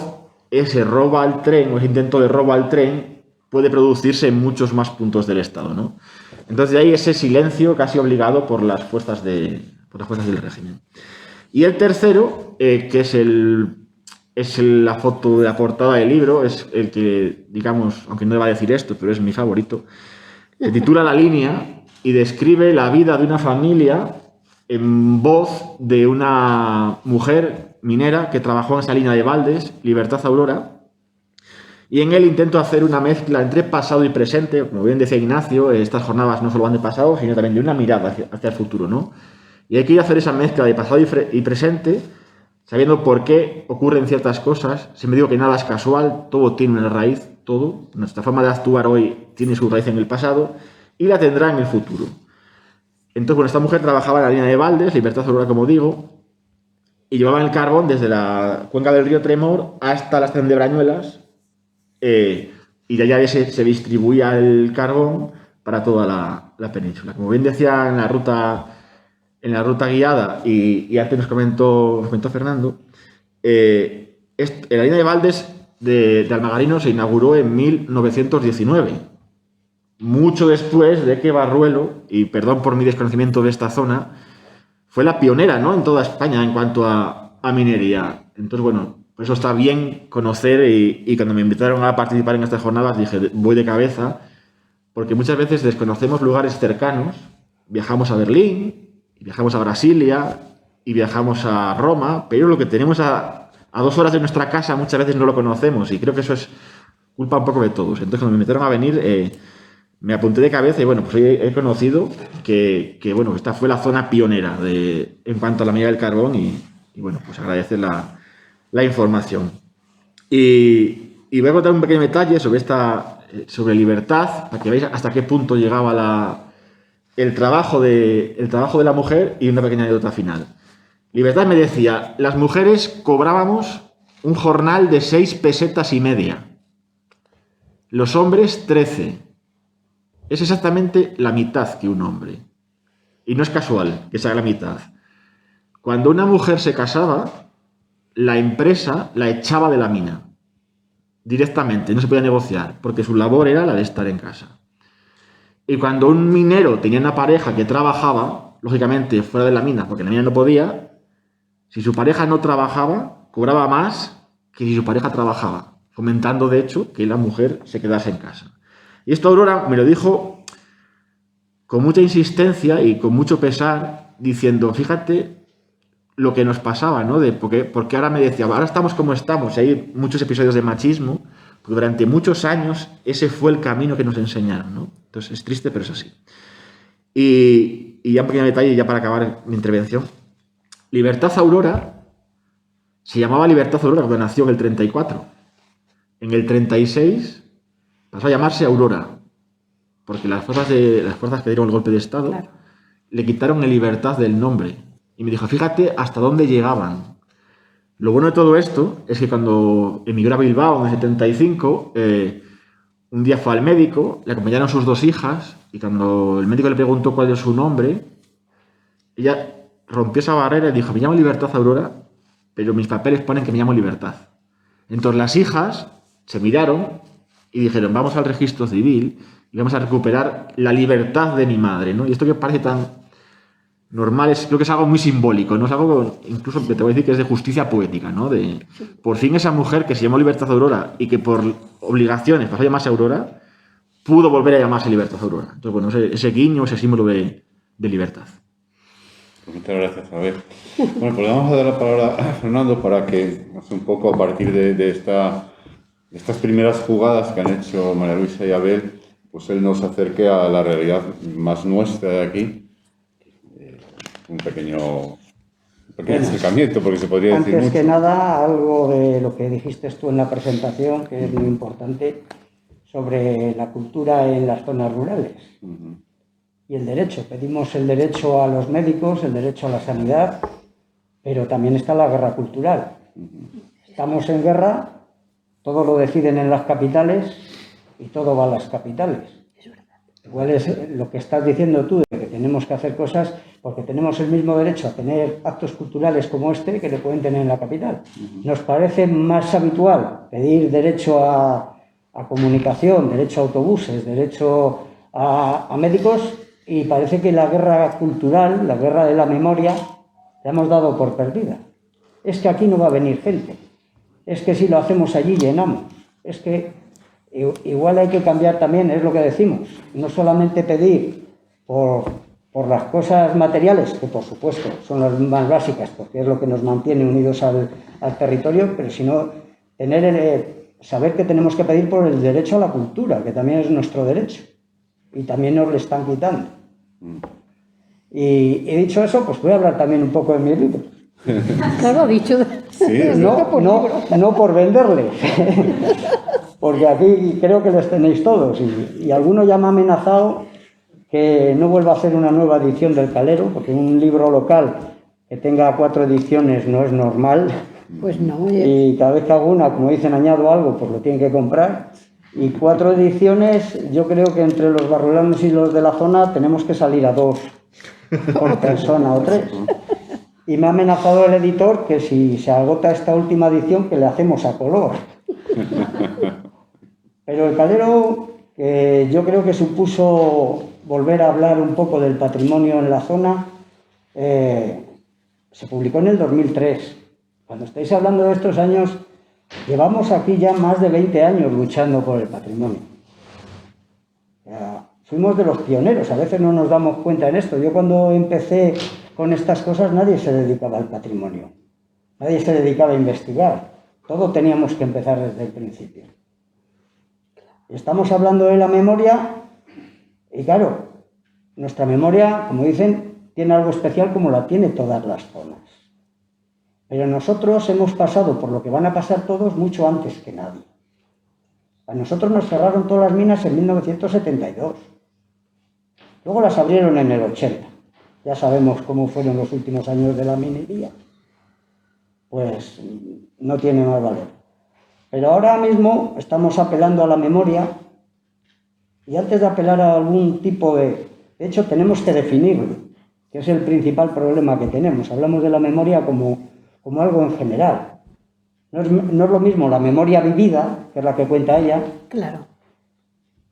ese robo al tren o ese intento de robo al tren puede producirse en muchos más puntos del Estado, ¿no? Entonces de ahí ese silencio casi obligado por las fuerzas del régimen. Y el tercero, que es la foto de la portada del libro, es el que, digamos, aunque no deba decir esto, pero es mi favorito, se titula La línea y describe la vida de una familia en voz de una mujer minera que trabajó en esa línea de Baldes, Libertad Aurora, y en él intento hacer una mezcla entre pasado y presente. Como bien decía Ignacio, estas jornadas no solo van de pasado, sino también de una mirada hacia el futuro, ¿no? Y hay que ir a hacer esa mezcla de pasado y presente, sabiendo por qué ocurren ciertas cosas. Siempre digo que nada es casual, todo tiene una raíz, todo. Nuestra forma de actuar hoy tiene su raíz en el pasado y la tendrá en el futuro. Entonces, bueno, esta mujer trabajaba en la línea de Baldes, Libertad Aurora, como digo, y llevaban el carbón desde la cuenca del río Tremor hasta la estación de Brañuelas, y de allá se distribuía el carbón para toda la península. Como bien decía en la ruta guiada, y antes nos comentó Fernando, la línea de Baldes de Almagarino se inauguró en 1919, mucho después de que Barruelo, y perdón por mi desconocimiento de esta zona, fue la pionera, ¿no?, en toda España en cuanto a minería. Entonces, bueno, por eso está bien conocer, y cuando me invitaron a participar en estas jornadas dije, voy de cabeza, porque muchas veces desconocemos lugares cercanos. Viajamos a Berlín, viajamos a Brasilia y viajamos a Roma, pero lo que tenemos a 2 horas de nuestra casa muchas veces no lo conocemos, y creo que eso es culpa un poco de todos. Entonces, cuando me invitaron a venir, me apunté de cabeza y bueno, pues hoy he conocido que bueno, esta fue la zona pionera en cuanto a la mina del carbón y bueno, pues agradecer la información. Y voy a contar un pequeño detalle sobre libertad, para que veáis hasta qué punto llegaba el trabajo de la mujer y una pequeña anécdota final. Libertad me decía, las mujeres cobrábamos un jornal de 6,5 pesetas. Los hombres 13. Es exactamente la mitad que un hombre. Y no es casual que sea la mitad. Cuando una mujer se casaba, la empresa la echaba de la mina. Directamente, no se podía negociar, porque su labor era la de estar en casa. Y cuando un minero tenía una pareja que trabajaba, lógicamente fuera de la mina, porque en la mina no podía, si su pareja no trabajaba, cobraba más que si su pareja trabajaba, fomentando de hecho que la mujer se quedase en casa. Y esto Aurora me lo dijo con mucha insistencia y con mucho pesar, diciendo, fíjate lo que nos pasaba, ¿no? Porque ahora me decía, ahora estamos como estamos, y hay muchos episodios de machismo, porque durante muchos años ese fue el camino que nos enseñaron, ¿no? Entonces es triste, pero es así. Y ya un pequeño detalle, ya para acabar mi intervención. Libertad Aurora se llamaba Libertad Aurora cuando nació en el 34. En el 36 pasó a llamarse Aurora, porque las fuerzas que dieron el golpe de Estado le quitaron la libertad del nombre. Y me dijo, fíjate hasta dónde llegaban. Lo bueno de todo esto es que cuando emigró a Bilbao en el 75, un día fue al médico, le acompañaron sus 2 hijas, y cuando el médico le preguntó cuál es su nombre, ella rompió esa barrera y dijo, me llamo Libertad Aurora, pero mis papeles ponen que me llamo Libertad. Entonces las hijas se miraron y dijeron, vamos al registro civil y vamos a recuperar la libertad de mi madre, ¿no? Y esto que parece tan normal, creo que es algo muy simbólico, ¿no? Es algo incluso que te voy a decir que es de justicia poética, ¿no? Por fin esa mujer que se llamó Libertad Aurora y que por obligaciones pasó a llamarse Aurora, pudo volver a llamarse Libertad Aurora. Entonces, bueno, ese guiño, ese símbolo de libertad. Pues muchas gracias, Javier. Bueno, pues vamos a dar la palabra a Fernando para que, un poco a partir de estas primeras jugadas que han hecho María Luisa y Abel, pues él nos acerque a la realidad más nuestra de aquí. Un pequeño acercamiento, porque se podría decir mucho. Antes que nada, algo de lo que dijiste tú en la presentación, que es muy importante, sobre la cultura en las zonas rurales. Y el derecho. Pedimos el derecho a los médicos, el derecho a la sanidad, pero también está la guerra cultural. Estamos en guerra, todo lo deciden en las capitales y todo va a las capitales. Igual es lo que estás diciendo tú, de que tenemos que hacer cosas porque tenemos el mismo derecho a tener actos culturales como este que le pueden tener en la capital. Nos parece más habitual pedir derecho a comunicación, derecho a autobuses, derecho a médicos, y parece que la guerra cultural, la guerra de la memoria, la hemos dado por perdida. Es que aquí no va a venir gente. Es que si lo hacemos allí llenamos. Es que igual hay que cambiar también, es lo que decimos. No solamente pedir por las cosas materiales, que por supuesto son las más básicas, porque es lo que nos mantiene unidos al territorio, pero sino saber que tenemos que pedir por el derecho a la cultura, que también es nuestro derecho. Y también nos lo están quitando. Y he dicho eso, pues voy a hablar también un poco de mi libro. Claro, dicho. Sí, no por venderles, porque aquí creo que los tenéis todos. Y alguno ya me ha amenazado que no vuelva a hacer una nueva edición del Calero, porque un libro local que tenga 4 ediciones no es normal. Pues no. Y cada vez que hago una, como dicen, añado algo, pues lo tienen que comprar. Y 4 ediciones, yo creo que entre los barrolanos y los de la zona tenemos que salir a 2 por persona o 3. Y me ha amenazado el editor que si se agota esta última edición, que le hacemos a color. Pero el Calero, que yo creo que supuso volver a hablar un poco del patrimonio en la zona, se publicó en el 2003. Cuando estáis hablando de estos años, llevamos aquí ya más de 20 años luchando por el patrimonio. Fuimos de los pioneros, a veces no nos damos cuenta en esto. Yo cuando empecé con estas cosas nadie se dedicaba al patrimonio, nadie se dedicaba a investigar, todo teníamos que empezar desde el principio. Estamos hablando de la memoria Y claro, nuestra memoria, como dicen, tiene algo especial como la tiene todas las zonas. Pero nosotros hemos pasado por lo que van a pasar todos mucho antes que nadie. A nosotros nos cerraron todas las minas en 1972. Luego las abrieron en el 80. Ya sabemos cómo fueron los últimos años de la minería. Pues no tiene más valor. Pero ahora mismo estamos apelando a la memoria y antes de apelar a algún tipo de... De hecho, tenemos que definirlo, que es el principal problema que tenemos. Hablamos de la memoria como algo en general. No es lo mismo la memoria vivida, que es la que cuenta ella, Claro.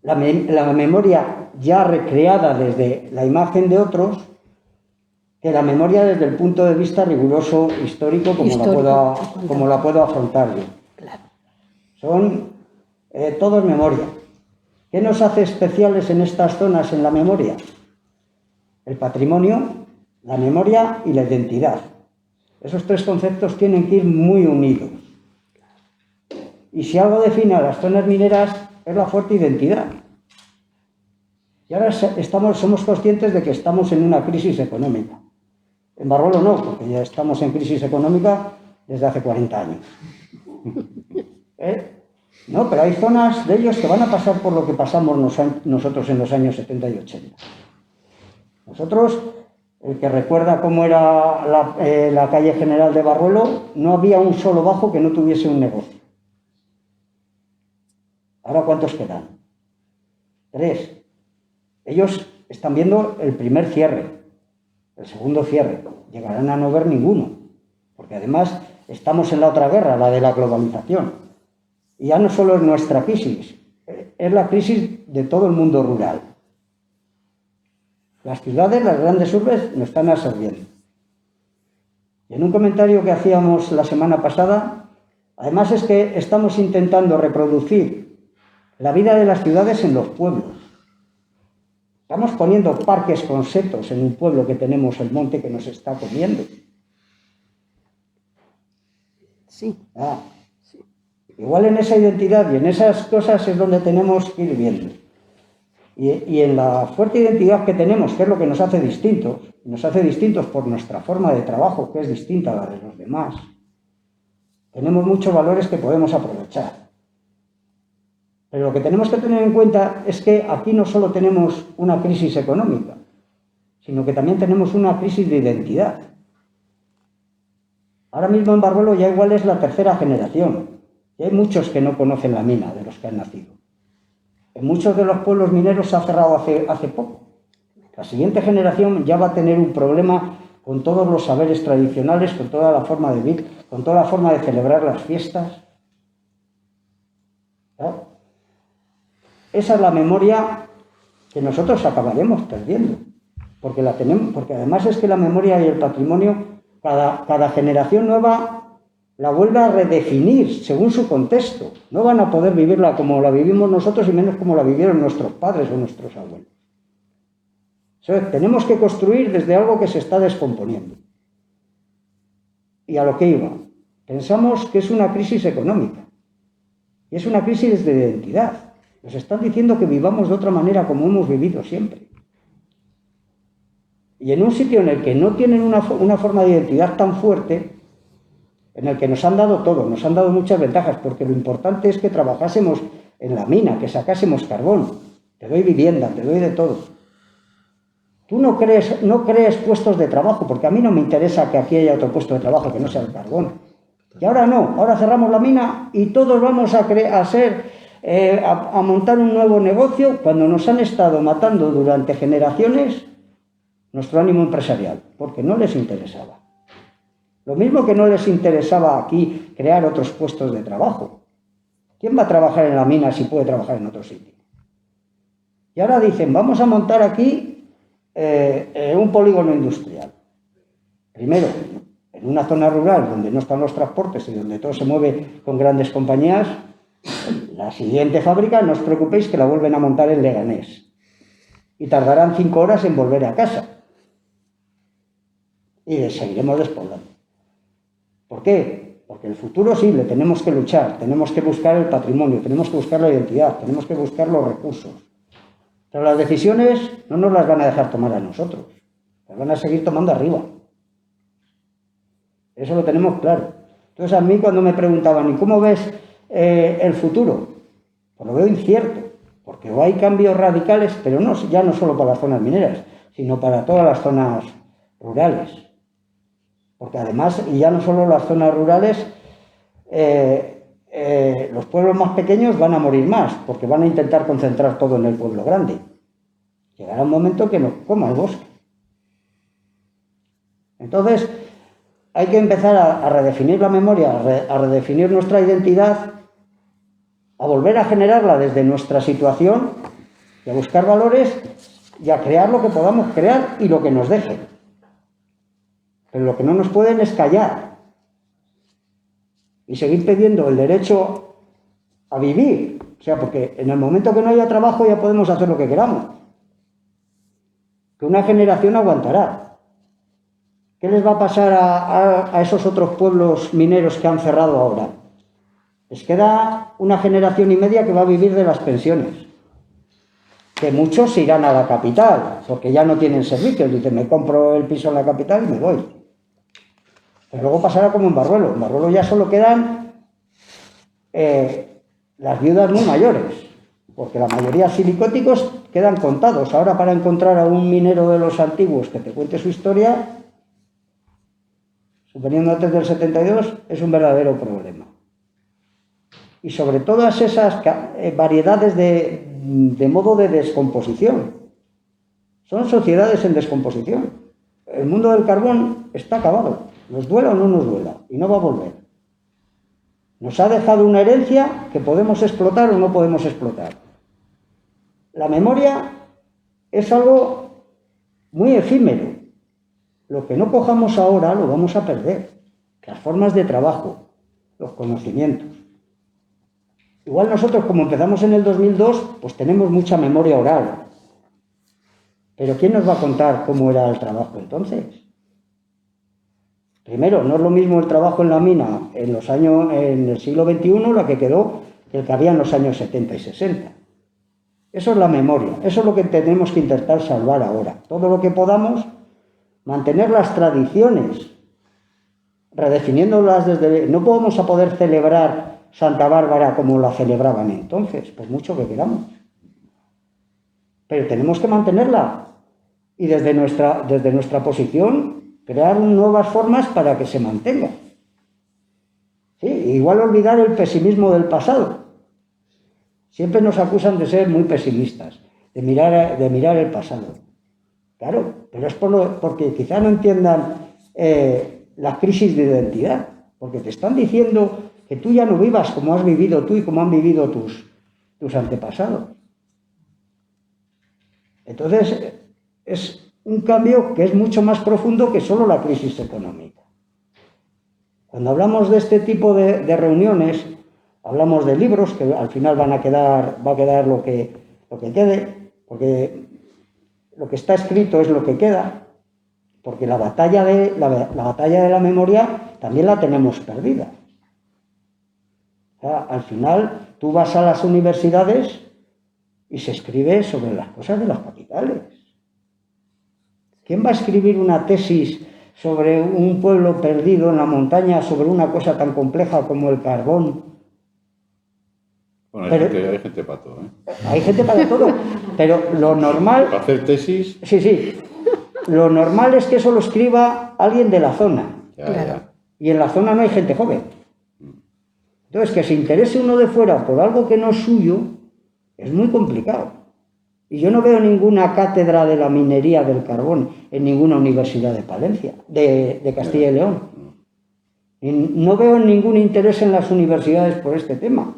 la memoria ya recreada desde la imagen de otros, que la memoria desde el punto de vista riguroso, histórico, como la puedo afrontar yo. Claro. Son todos memoria. ¿Qué nos hace especiales en estas zonas en la memoria? El patrimonio, la memoria y la identidad. Esos tres conceptos tienen que ir muy unidos. Y si algo define a las zonas mineras es la fuerte identidad. Y ahora somos conscientes de que estamos en una crisis económica. En Barruelo no, porque ya estamos en crisis económica desde hace 40 años. No, pero hay zonas de ellos que van a pasar por lo que pasamos nosotros en los años 70 y 80. Nosotros, el que recuerda cómo era la calle general de Barruelo, no había un solo bajo que no tuviese un negocio. ¿Ahora cuántos quedan? 3. Ellos están viendo el primer cierre, el segundo cierre. Llegarán a no ver ninguno, porque además estamos en la otra guerra, la de la globalización. Y ya no solo es nuestra crisis, es la crisis de todo el mundo rural. Las ciudades, las grandes urbes, nos están absorbiendo. Y en un comentario que hacíamos la semana pasada, además es que estamos intentando reproducir la vida de las ciudades en los pueblos. Estamos poniendo parques con setos en un pueblo que tenemos el monte que nos está comiendo. Sí. Igual en esa identidad y en esas cosas es donde tenemos que ir viendo. Y en la fuerte identidad que tenemos, que es lo que nos hace distintos por nuestra forma de trabajo, que es distinta a la de los demás, tenemos muchos valores que podemos aprovechar. Pero lo que tenemos que tener en cuenta es que aquí no solo tenemos una crisis económica, sino que también tenemos una crisis de identidad. Ahora mismo en Barruelo ya igual es la tercera generación. Y hay muchos que no conocen la mina de los que han nacido. En muchos de los pueblos mineros se ha cerrado hace poco. La siguiente generación ya va a tener un problema con todos los saberes tradicionales, con toda la forma de vivir, con toda la forma de celebrar las fiestas. ¿Claro? Esa es la memoria que nosotros acabaremos perdiendo. Porque además es que la memoria y el patrimonio, cada generación nueva la vuelve a redefinir según su contexto. No van a poder vivirla como la vivimos nosotros y menos como la vivieron nuestros padres o nuestros abuelos. Tenemos que construir desde algo que se está descomponiendo. Y a lo que iba. Pensamos que es una crisis económica. Y es una crisis de identidad. Nos están diciendo que vivamos de otra manera como hemos vivido siempre. Y en un sitio en el que no tienen una forma de identidad tan fuerte, en el que nos han dado todo, nos han dado muchas ventajas, porque lo importante es que trabajásemos en la mina, que sacásemos carbón. Te doy vivienda, te doy de todo. Tú no crees puestos de trabajo, porque a mí no me interesa que aquí haya otro puesto de trabajo que no sea el carbón. Y ahora no, ahora cerramos la mina y todos vamos a montar un nuevo negocio cuando nos han estado matando durante generaciones nuestro ánimo empresarial, porque no les interesaba. Lo mismo que no les interesaba aquí crear otros puestos de trabajo. ¿Quién va a trabajar en la mina si puede trabajar en otro sitio? Y ahora dicen, vamos a montar aquí un polígono industrial. Primero, en una zona rural donde no están los transportes y donde todo se mueve con grandes compañías, la siguiente fábrica, no os preocupéis que la vuelven a montar en Leganés. Y tardarán 5 horas en volver a casa. Y les seguiremos despoblando. ¿Por qué? Porque el futuro sí, le tenemos que luchar, tenemos que buscar el patrimonio, tenemos que buscar la identidad, tenemos que buscar los recursos. Pero las decisiones no nos las van a dejar tomar a nosotros, las van a seguir tomando arriba. Eso lo tenemos claro. Entonces, a mí cuando me preguntaban, ¿y cómo ves el futuro? Pues lo veo incierto, porque o hay cambios radicales, pero no, ya no solo para las zonas mineras, sino para todas las zonas rurales. Porque además, y ya no solo las zonas rurales, los pueblos más pequeños van a morir más, porque van a intentar concentrar todo en el pueblo grande. Llegará un momento que nos coma el bosque. Entonces, hay que empezar a redefinir la memoria, a redefinir nuestra identidad, a volver a generarla desde nuestra situación y a buscar valores y a crear lo que podamos crear y lo que nos dejen. Pero lo que no nos pueden es callar y seguir pidiendo el derecho a vivir. O sea, porque en el momento que no haya trabajo ya podemos hacer lo que queramos. Que una generación aguantará. ¿Qué les va a pasar a esos otros pueblos mineros que han cerrado ahora? Les queda una generación y media que va a vivir de las pensiones. Que muchos se irán a la capital, porque ya no tienen servicios. Dicen, me compro el piso en la capital y me voy. Pero luego pasará como en Barruelo. En Barruelo ya solo quedan las viudas muy mayores, porque la mayoría silicóticos quedan contados. Ahora, para encontrar a un minero de los antiguos que te cuente su historia, suponiendo antes del 72, es un verdadero problema. Y sobre todas esas variedades de modo de descomposición. Son sociedades en descomposición. El mundo del carbón está acabado. Nos duela o no nos duela. Y no va a volver. Nos ha dejado una herencia que podemos explotar o no podemos explotar. La memoria es algo muy efímero. Lo que no cojamos ahora lo vamos a perder. Las formas de trabajo, los conocimientos. Igual nosotros, como empezamos en el 2002, pues tenemos mucha memoria oral. Pero ¿quién nos va a contar cómo era el trabajo entonces? Primero, no es lo mismo el trabajo en la mina en el siglo XXI, la que quedó, que el que había en los años 70 y 60. Eso es la memoria, eso es lo que tenemos que intentar salvar ahora. Todo lo que podamos, mantener las tradiciones, redefiniéndolas desde... No vamos a poder celebrar Santa Bárbara como la celebraban entonces, por mucho que queramos. Pero tenemos que mantenerla y desde nuestra posición crear nuevas formas para que se mantenga. ¿Sí? Igual olvidar el pesimismo del pasado. Siempre nos acusan de ser muy pesimistas, de mirar el pasado. Claro, pero es porque quizá no entiendan la crisis de identidad, porque te están diciendo que tú ya no vivas como has vivido tú y como han vivido tus antepasados. Entonces, es un cambio que es mucho más profundo que solo la crisis económica. Cuando hablamos de este tipo de reuniones, hablamos de libros, que al final va a quedar lo que quede, porque lo que está escrito es lo que queda, porque la batalla de la memoria también la tenemos perdida. O sea, al final, tú vas a las universidades y se escribe sobre las cosas de las capitales. ¿Quién va a escribir una tesis sobre un pueblo perdido en la montaña, sobre una cosa tan compleja como el carbón? Bueno, hay gente para todo, ¿eh? Hay gente para todo, pero lo normal... Para hacer tesis... Sí. Lo normal es que eso lo escriba alguien de la zona. Ya. Y en la zona no hay gente joven. Entonces, que se interese uno de fuera por algo que no es suyo, es muy complicado. Y yo no veo ninguna cátedra de la minería del carbón en ninguna universidad de Palencia, de Castilla y León. Y no veo ningún interés en las universidades por este tema.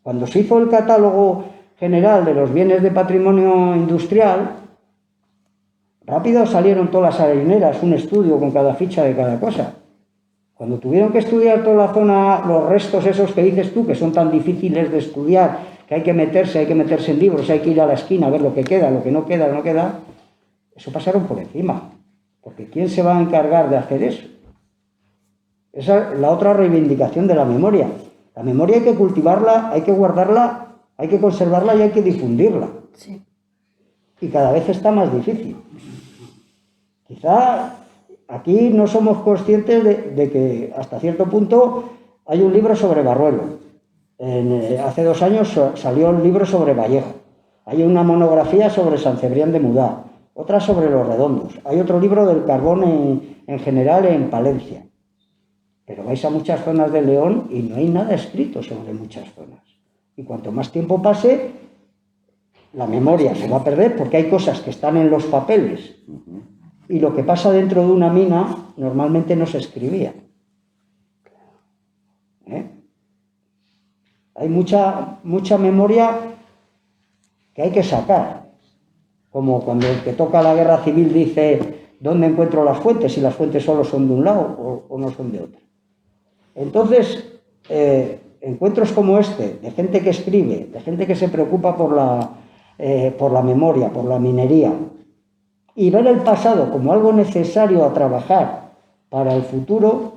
Cuando se hizo el catálogo general de los bienes de patrimonio industrial, rápido salieron todas las harineras, un estudio con cada ficha de cada cosa. Cuando tuvieron que estudiar toda la zona, los restos esos que dices tú, que son tan difíciles de estudiar, que hay que meterse en libros, hay que ir a la esquina a ver lo que queda, lo que no queda, eso pasaron por encima. Porque ¿quién se va a encargar de hacer eso? Esa es la otra reivindicación de la memoria. La memoria hay que cultivarla, hay que guardarla, hay que conservarla y hay que difundirla. Sí. Y cada vez está más difícil. Quizá aquí no somos conscientes de que hasta cierto punto hay un libro sobre Barruelo. Hace 2 años salió un libro sobre Vallejo. Hay una monografía sobre San Cebrián de Mudá, otra sobre los redondos. Hay otro libro del carbón en general en Palencia. Pero vais a muchas zonas de León y no hay nada escrito sobre muchas zonas. Y cuanto más tiempo pase, la memoria se va a perder porque hay cosas que están en los papeles y lo que pasa dentro de una mina normalmente no se escribía. Hay mucha memoria que hay que sacar. Como cuando el que toca la guerra civil dice ¿dónde encuentro las fuentes? Si las fuentes solo son de un lado o no son de otro. Entonces, encuentros como este, de gente que escribe, de gente que se preocupa por la memoria, por la minería, y ver el pasado como algo necesario a trabajar para el futuro,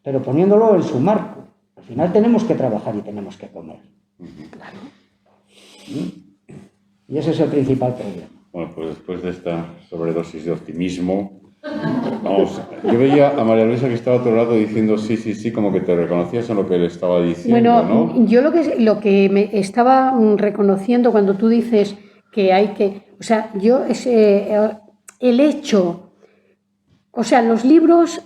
pero poniéndolo en su marco. Al final tenemos que trabajar y tenemos que comer. Y ese es el principal problema. Bueno, pues después de esta sobredosis de optimismo, vamos, yo veía a María Luisa que estaba a otro lado diciendo sí, como que te reconocías en lo que le estaba diciendo, bueno, ¿no? Yo lo que me estaba reconociendo cuando tú dices que hay que... O sea, el hecho... O sea, los libros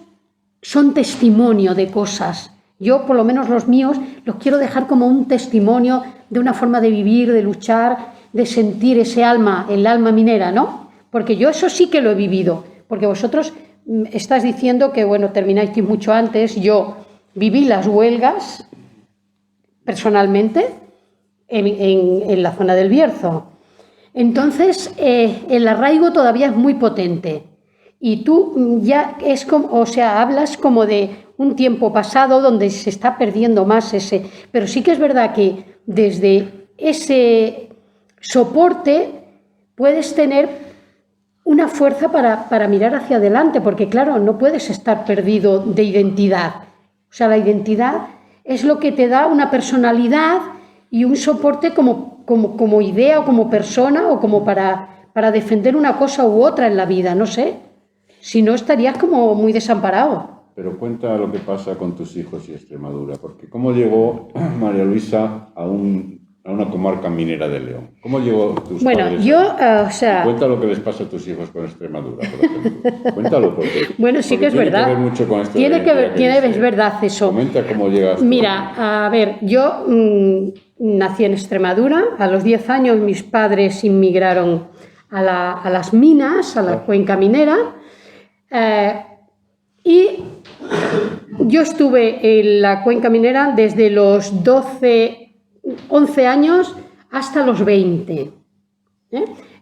son testimonio de cosas. Yo, por lo menos los míos, los quiero dejar como un testimonio de una forma de vivir, de luchar, de sentir ese alma, el alma minera, ¿no? Porque yo eso sí que lo he vivido. Porque vosotros estás diciendo que, bueno, termináis mucho antes. Yo viví las huelgas personalmente en la zona del Bierzo. Entonces, el arraigo todavía es muy potente. Y tú ya es como, o sea, hablas como de un tiempo pasado donde se está perdiendo más ese... Pero sí que es verdad que desde ese soporte puedes tener una fuerza para mirar hacia adelante, porque claro, no puedes estar perdido de identidad. O sea, la identidad es lo que te da una personalidad y un soporte como idea o como persona o como para defender una cosa u otra en la vida, no sé. Si no, estarías como muy desamparado. Pero cuenta lo que pasa con tus hijos y Extremadura, porque ¿cómo llegó María Luisa a una comarca minera de León? ¿Cómo llegó tus padres? O sea... Cuenta lo que les pasa a tus hijos con Extremadura, por ejemplo. Cuéntalo, porque... Bueno, sí que es verdad. Tiene que ver mucho con esto. Es verdad eso. Comenta cómo llegas. Mira, a ver, yo nací en Extremadura. A los 10 años mis padres inmigraron a las minas, a la cuenca minera. Y yo estuve en la cuenca minera desde los 11 años hasta los 20.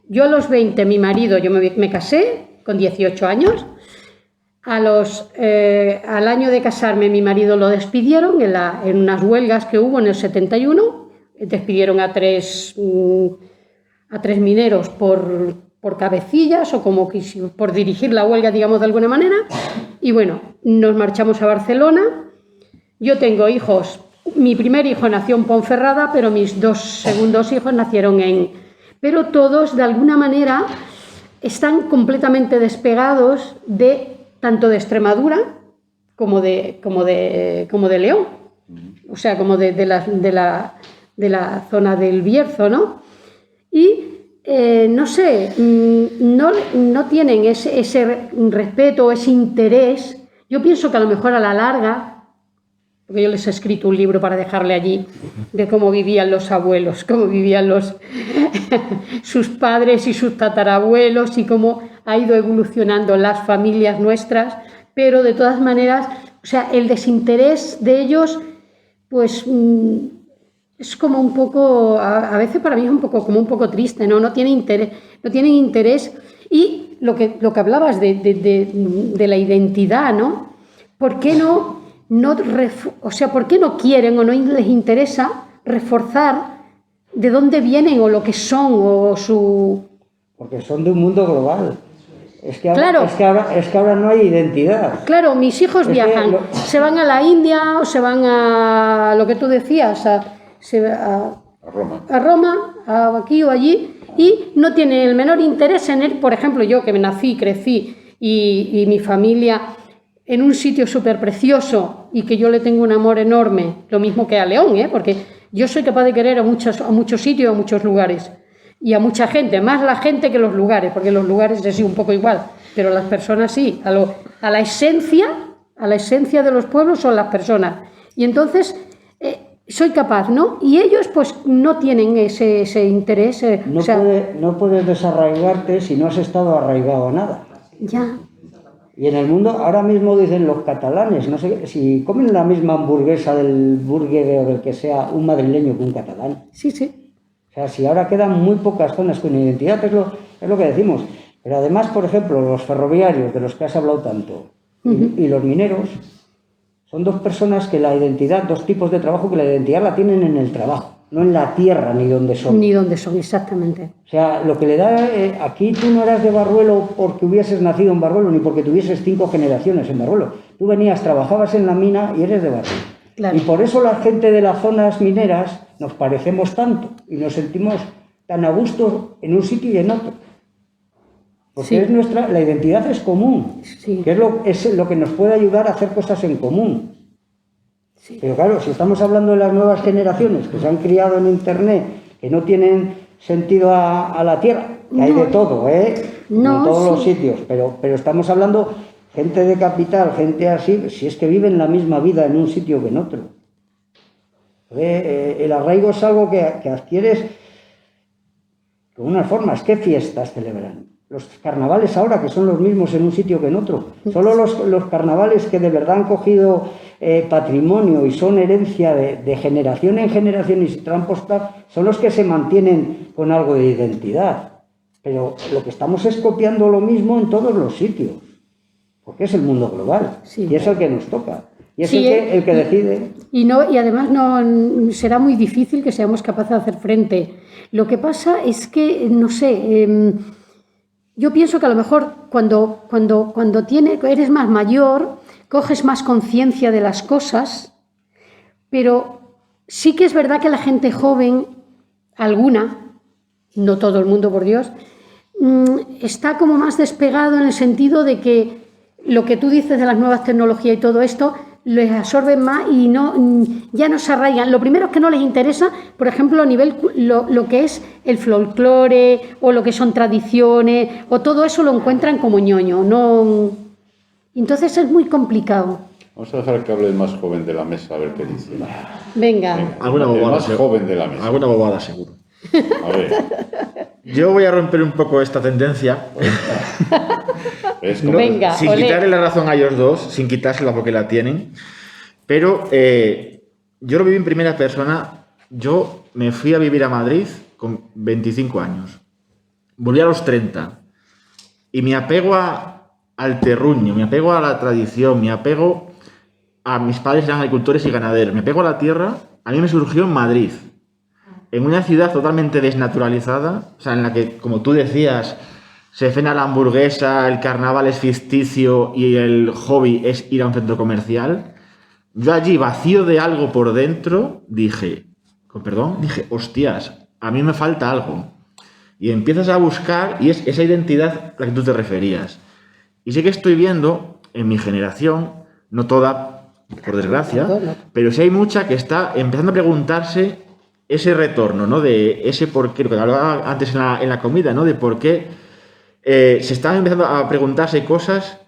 Yo a los 20, mi marido, yo me casé con 18 años. Al año de casarme, mi marido lo despidieron en unas huelgas que hubo en el 71. Despidieron a tres mineros por cabecillas o como por dirigir la huelga, digamos, de alguna manera. Y bueno, nos marchamos a Barcelona. Yo tengo hijos. Mi primer hijo nació en Ponferrada, pero mis 2 segundos hijos nacieron Pero todos, de alguna manera, están completamente despegados tanto de Extremadura como de León. O sea, como de la zona del Bierzo, ¿no? Y no sé, no tienen ese respeto, ese interés. Yo pienso que a lo mejor a la larga, porque yo les he escrito un libro para dejarle allí, de cómo vivían los abuelos, cómo vivían sus padres y sus tatarabuelos y cómo ha ido evolucionando las familias nuestras, pero de todas maneras, o sea, el desinterés de ellos, pues... es como un poco, a veces para mí es un poco triste, ¿no? No tienen interés. Y lo que hablabas de la identidad, ¿no? ¿Por qué ¿por qué no quieren o no les interesa reforzar de dónde vienen o lo que son o su... Porque son de un mundo global. Es que Claro. ahora no hay identidad. Claro, mis hijos viajan, se van a la India o se van a lo que tú decías, a Roma, aquí o allí, y no tienen el menor interés en ir, por ejemplo, yo que nací, crecí y mi familia en un sitio súper precioso y que yo le tengo un amor enorme, lo mismo que a León, porque yo soy capaz de querer a muchos sitios, a muchos lugares y a mucha gente, más la gente que los lugares, porque los lugares es un poco igual, pero las personas sí, a la esencia de los pueblos son las personas. Y entonces soy capaz, ¿no? Y ellos pues no tienen ese interés. No puedes desarraigarte si no has estado arraigado a nada. Ya. Y en el mundo, ahora mismo dicen los catalanes, no sé, si comen la misma hamburguesa del burger o del que sea un madrileño que un catalán. Sí, sí. O sea, si ahora quedan muy pocas zonas con identidad, es lo que decimos. Pero además, por ejemplo, los ferroviarios, de los que has hablado tanto, y los mineros, son dos personas que la identidad, dos tipos de trabajo que la identidad la tienen en el trabajo, no en la tierra ni donde son. Ni donde son, exactamente. O sea, lo que le da, aquí tú no eras de Barruelo porque hubieses nacido en Barruelo, ni porque tuvieses 5 generaciones en Barruelo. Tú venías, trabajabas en la mina y eres de Barruelo. Claro. Y por eso la gente de las zonas mineras nos parecemos tanto y nos sentimos tan a gusto en un sitio y en otro. Porque Sí. la identidad es común, Sí. que es lo que nos puede ayudar a hacer cosas en común. Sí. Pero claro, si estamos hablando de las nuevas generaciones que se han criado en Internet, que no tienen sentido a la tierra, que hay de todo, No, en todos los sí. sitios, pero estamos hablando gente de capital, gente así, si es que viven la misma vida en un sitio que en otro. El arraigo es algo que adquieres con unas formas. ¿Qué fiestas celebran? Los carnavales ahora, que son los mismos en un sitio que en otro. Solo los carnavales que de verdad han cogido patrimonio y son herencia de generación en generación y se transportan, son los que se mantienen con algo de identidad. Pero lo que estamos es copiando lo mismo en todos los sitios, porque es el mundo global, Sí. y es el que nos toca, y es Sí, el que decide. Y además no será muy difícil que seamos capaces de hacer frente. Lo que pasa es que, no sé, yo pienso que a lo mejor cuando eres más mayor, coges más conciencia de las cosas, pero sí que es verdad que la gente joven, alguna, no todo el mundo por Dios, está como más despegado en el sentido de que lo que tú dices de las nuevas tecnologías y todo esto les absorben más y ya no se arraigan. Lo primero es que no les interesa, por ejemplo, a nivel lo que es el folclore o lo que son tradiciones o todo eso lo encuentran como ñoño. Entonces es muy complicado. Vamos a dejar que hable el más joven de la mesa, a ver qué dice. Venga. Alguna El bobada, más joven de la mesa. Alguna bobada, seguro. A ver. Yo voy a romper un poco esta tendencia, Es como- Venga. sin olé. quitarle la razón a ellos dos, sin quitársela porque la tienen. Pero yo lo viví en primera persona. Yo me fui a vivir a Madrid con 25 años. Volví a los 30. Y me apego al terruño, me apego a la tradición, me apego a mis padres eran agricultores y ganaderos, me apego a la tierra. A mí me surgió en Madrid, en una ciudad totalmente desnaturalizada, o sea, en la que, como tú decías, se cena la hamburguesa, el carnaval es ficticio y el hobby es ir a un centro comercial. Yo allí, vacío de algo por dentro, dije, hostias, a mí me falta algo. Y empiezas a buscar, y es esa identidad a la que tú te referías. Y sí que estoy viendo, en mi generación, no toda, por desgracia, pero sí hay mucha que está empezando a preguntarse ese retorno, ¿no? De ese por qué, lo que hablaba antes en la comida, ¿no? De por qué se están empezando a preguntarse cosas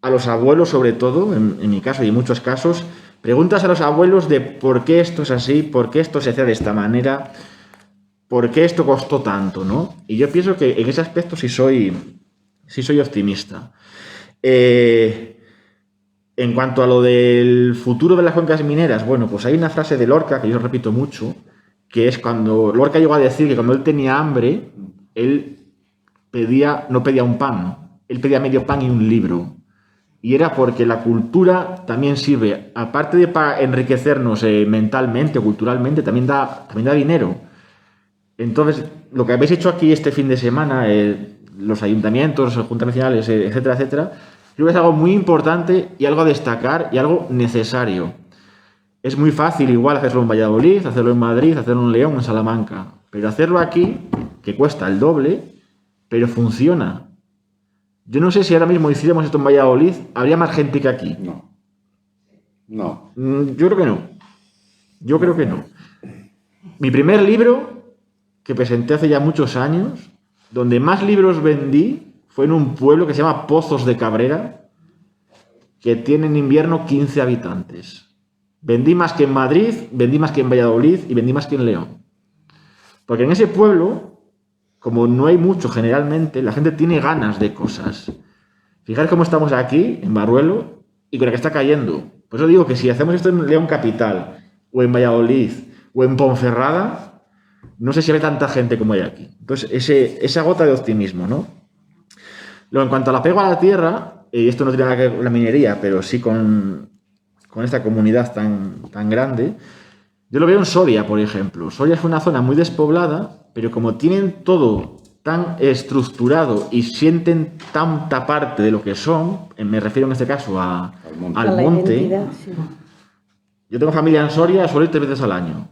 a los abuelos, sobre todo, en mi caso y en muchos casos, preguntas a los abuelos de por qué esto es así, por qué esto se hace de esta manera, por qué esto costó tanto, ¿no? Y yo pienso que en ese aspecto sí soy optimista. En cuanto a lo del futuro de las cuencas mineras, bueno, pues hay una frase de Lorca que yo repito mucho, que es cuando Lorca llegó a decir que cuando él tenía hambre, él no pedía un pan, él pedía medio pan y un libro. Y era porque la cultura también sirve, aparte de para enriquecernos mentalmente, culturalmente, también da dinero. Entonces, lo que habéis hecho aquí este fin de semana, los ayuntamientos, los juntas vecinales, etcétera, etcétera, creo que es algo muy importante y algo a destacar y algo necesario. Es muy fácil igual hacerlo en Valladolid, hacerlo en Madrid, hacerlo en León, en Salamanca, pero hacerlo aquí que cuesta el doble, pero funciona. Yo no sé si ahora mismo hiciéramos esto en Valladolid, ¿habría más gente que aquí? No. No. Yo creo que no. Yo creo que no. Mi primer libro, que presenté hace ya muchos años, donde más libros vendí, fue en un pueblo que se llama Pozos de Cabrera, que tiene en invierno 15 habitantes. Vendí más que en Madrid, vendí más que en Valladolid y vendí más que en León. Porque en ese pueblo, como no hay mucho generalmente, la gente tiene ganas de cosas. Fijaros cómo estamos aquí, en Barruelo, y con la que está cayendo. Por eso digo que si hacemos esto en León Capital, o en Valladolid, o en Ponferrada, no sé si hay tanta gente como hay aquí. Entonces, esa gota de optimismo, ¿no? Luego, en cuanto al apego a la tierra, y esto no tiene nada que ver con la minería, pero sí con esta comunidad tan grande, yo lo veo en Soria, por ejemplo. Soria es una zona muy despoblada, pero como tienen todo tan estructurado y sienten tanta parte de lo que son, me refiero en este caso al A la monte. identidad, sí. Yo tengo familia en Soria, suelo ir 3 veces al año.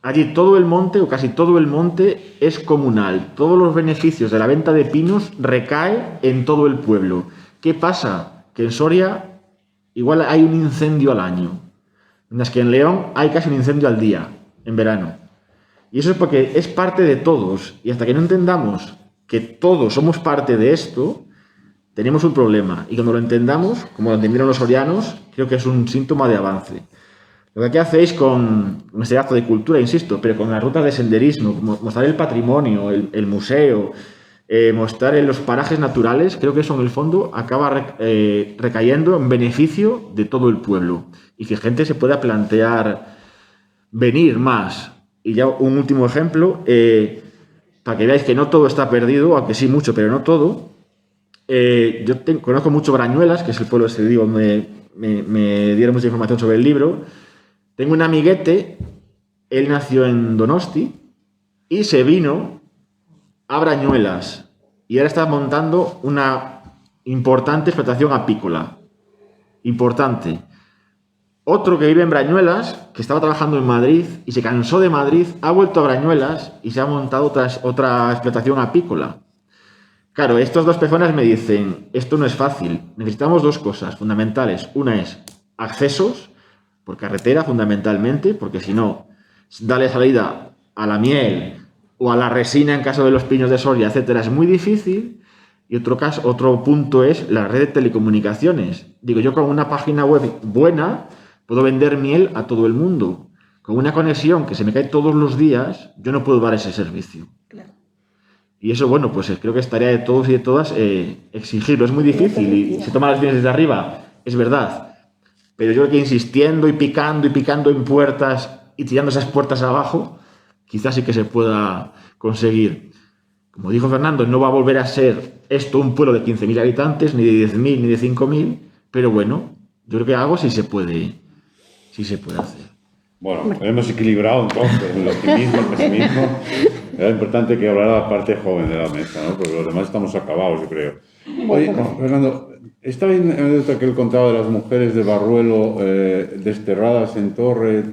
Allí todo el monte, o casi todo el monte, es comunal. Todos los beneficios de la venta de pinos recae en todo el pueblo. ¿Qué pasa? Que en Soria igual hay un incendio al año. Mientras que en León hay casi un incendio al día, en verano. Y eso es porque es parte de todos. Y hasta que no entendamos que todos somos parte de esto, tenemos un problema. Y cuando lo entendamos, como lo entendieron los sorianos, creo que es un síntoma de avance. Lo que aquí hacéis con este acto de cultura, insisto, pero con las rutas de senderismo, mostrar el patrimonio, el museo, mostrar en los parajes naturales, creo que eso en el fondo acaba recayendo en beneficio de todo el pueblo y que gente se pueda plantear venir más. Y ya un último ejemplo, para que veáis que no todo está perdido, aunque sí mucho, pero no todo. Conozco mucho Brañuelas, que es el pueblo este, digo, me dieron mucha información sobre el libro. Tengo un amiguete, él nació en Donosti y se vino a Brañuelas y ahora está montando una importante explotación apícola. Importante. Otro que vive en Brañuelas, que estaba trabajando en Madrid y se cansó de Madrid, ha vuelto a Brañuelas y se ha montado otra explotación apícola. Claro, estas dos personas me dicen, esto no es fácil, necesitamos dos cosas fundamentales. Una es accesos, por carretera fundamentalmente, porque si no, darle salida a la miel o a la resina en caso de los pinos de Soria, etcétera, es muy difícil. Y otro punto es la red de telecomunicaciones. Digo, yo con una página web buena puedo vender miel a todo el mundo. Con una conexión que se me cae todos los días, yo no puedo dar ese servicio. Claro. Y eso, bueno, pues creo que es tarea de todos y de todas exigirlo. Es muy difícil y se toman las decisiones desde arriba, es verdad. Pero yo creo que insistiendo y picando en puertas y tirando esas puertas abajo, quizás sí que se pueda conseguir. Como dijo Fernando, no va a volver a ser esto un pueblo de 15.000 habitantes, ni de 10.000, ni de 5.000, pero bueno, yo creo que algo sí se puede hacer. Bueno, hemos equilibrado entonces el optimismo, el pesimismo. Era importante que hablara la parte joven de la mesa, ¿no? Porque los demás estamos acabados, yo creo. Oye, Fernando, está bien la anécdota que él contaba de las mujeres de Barruelo desterradas en Torre.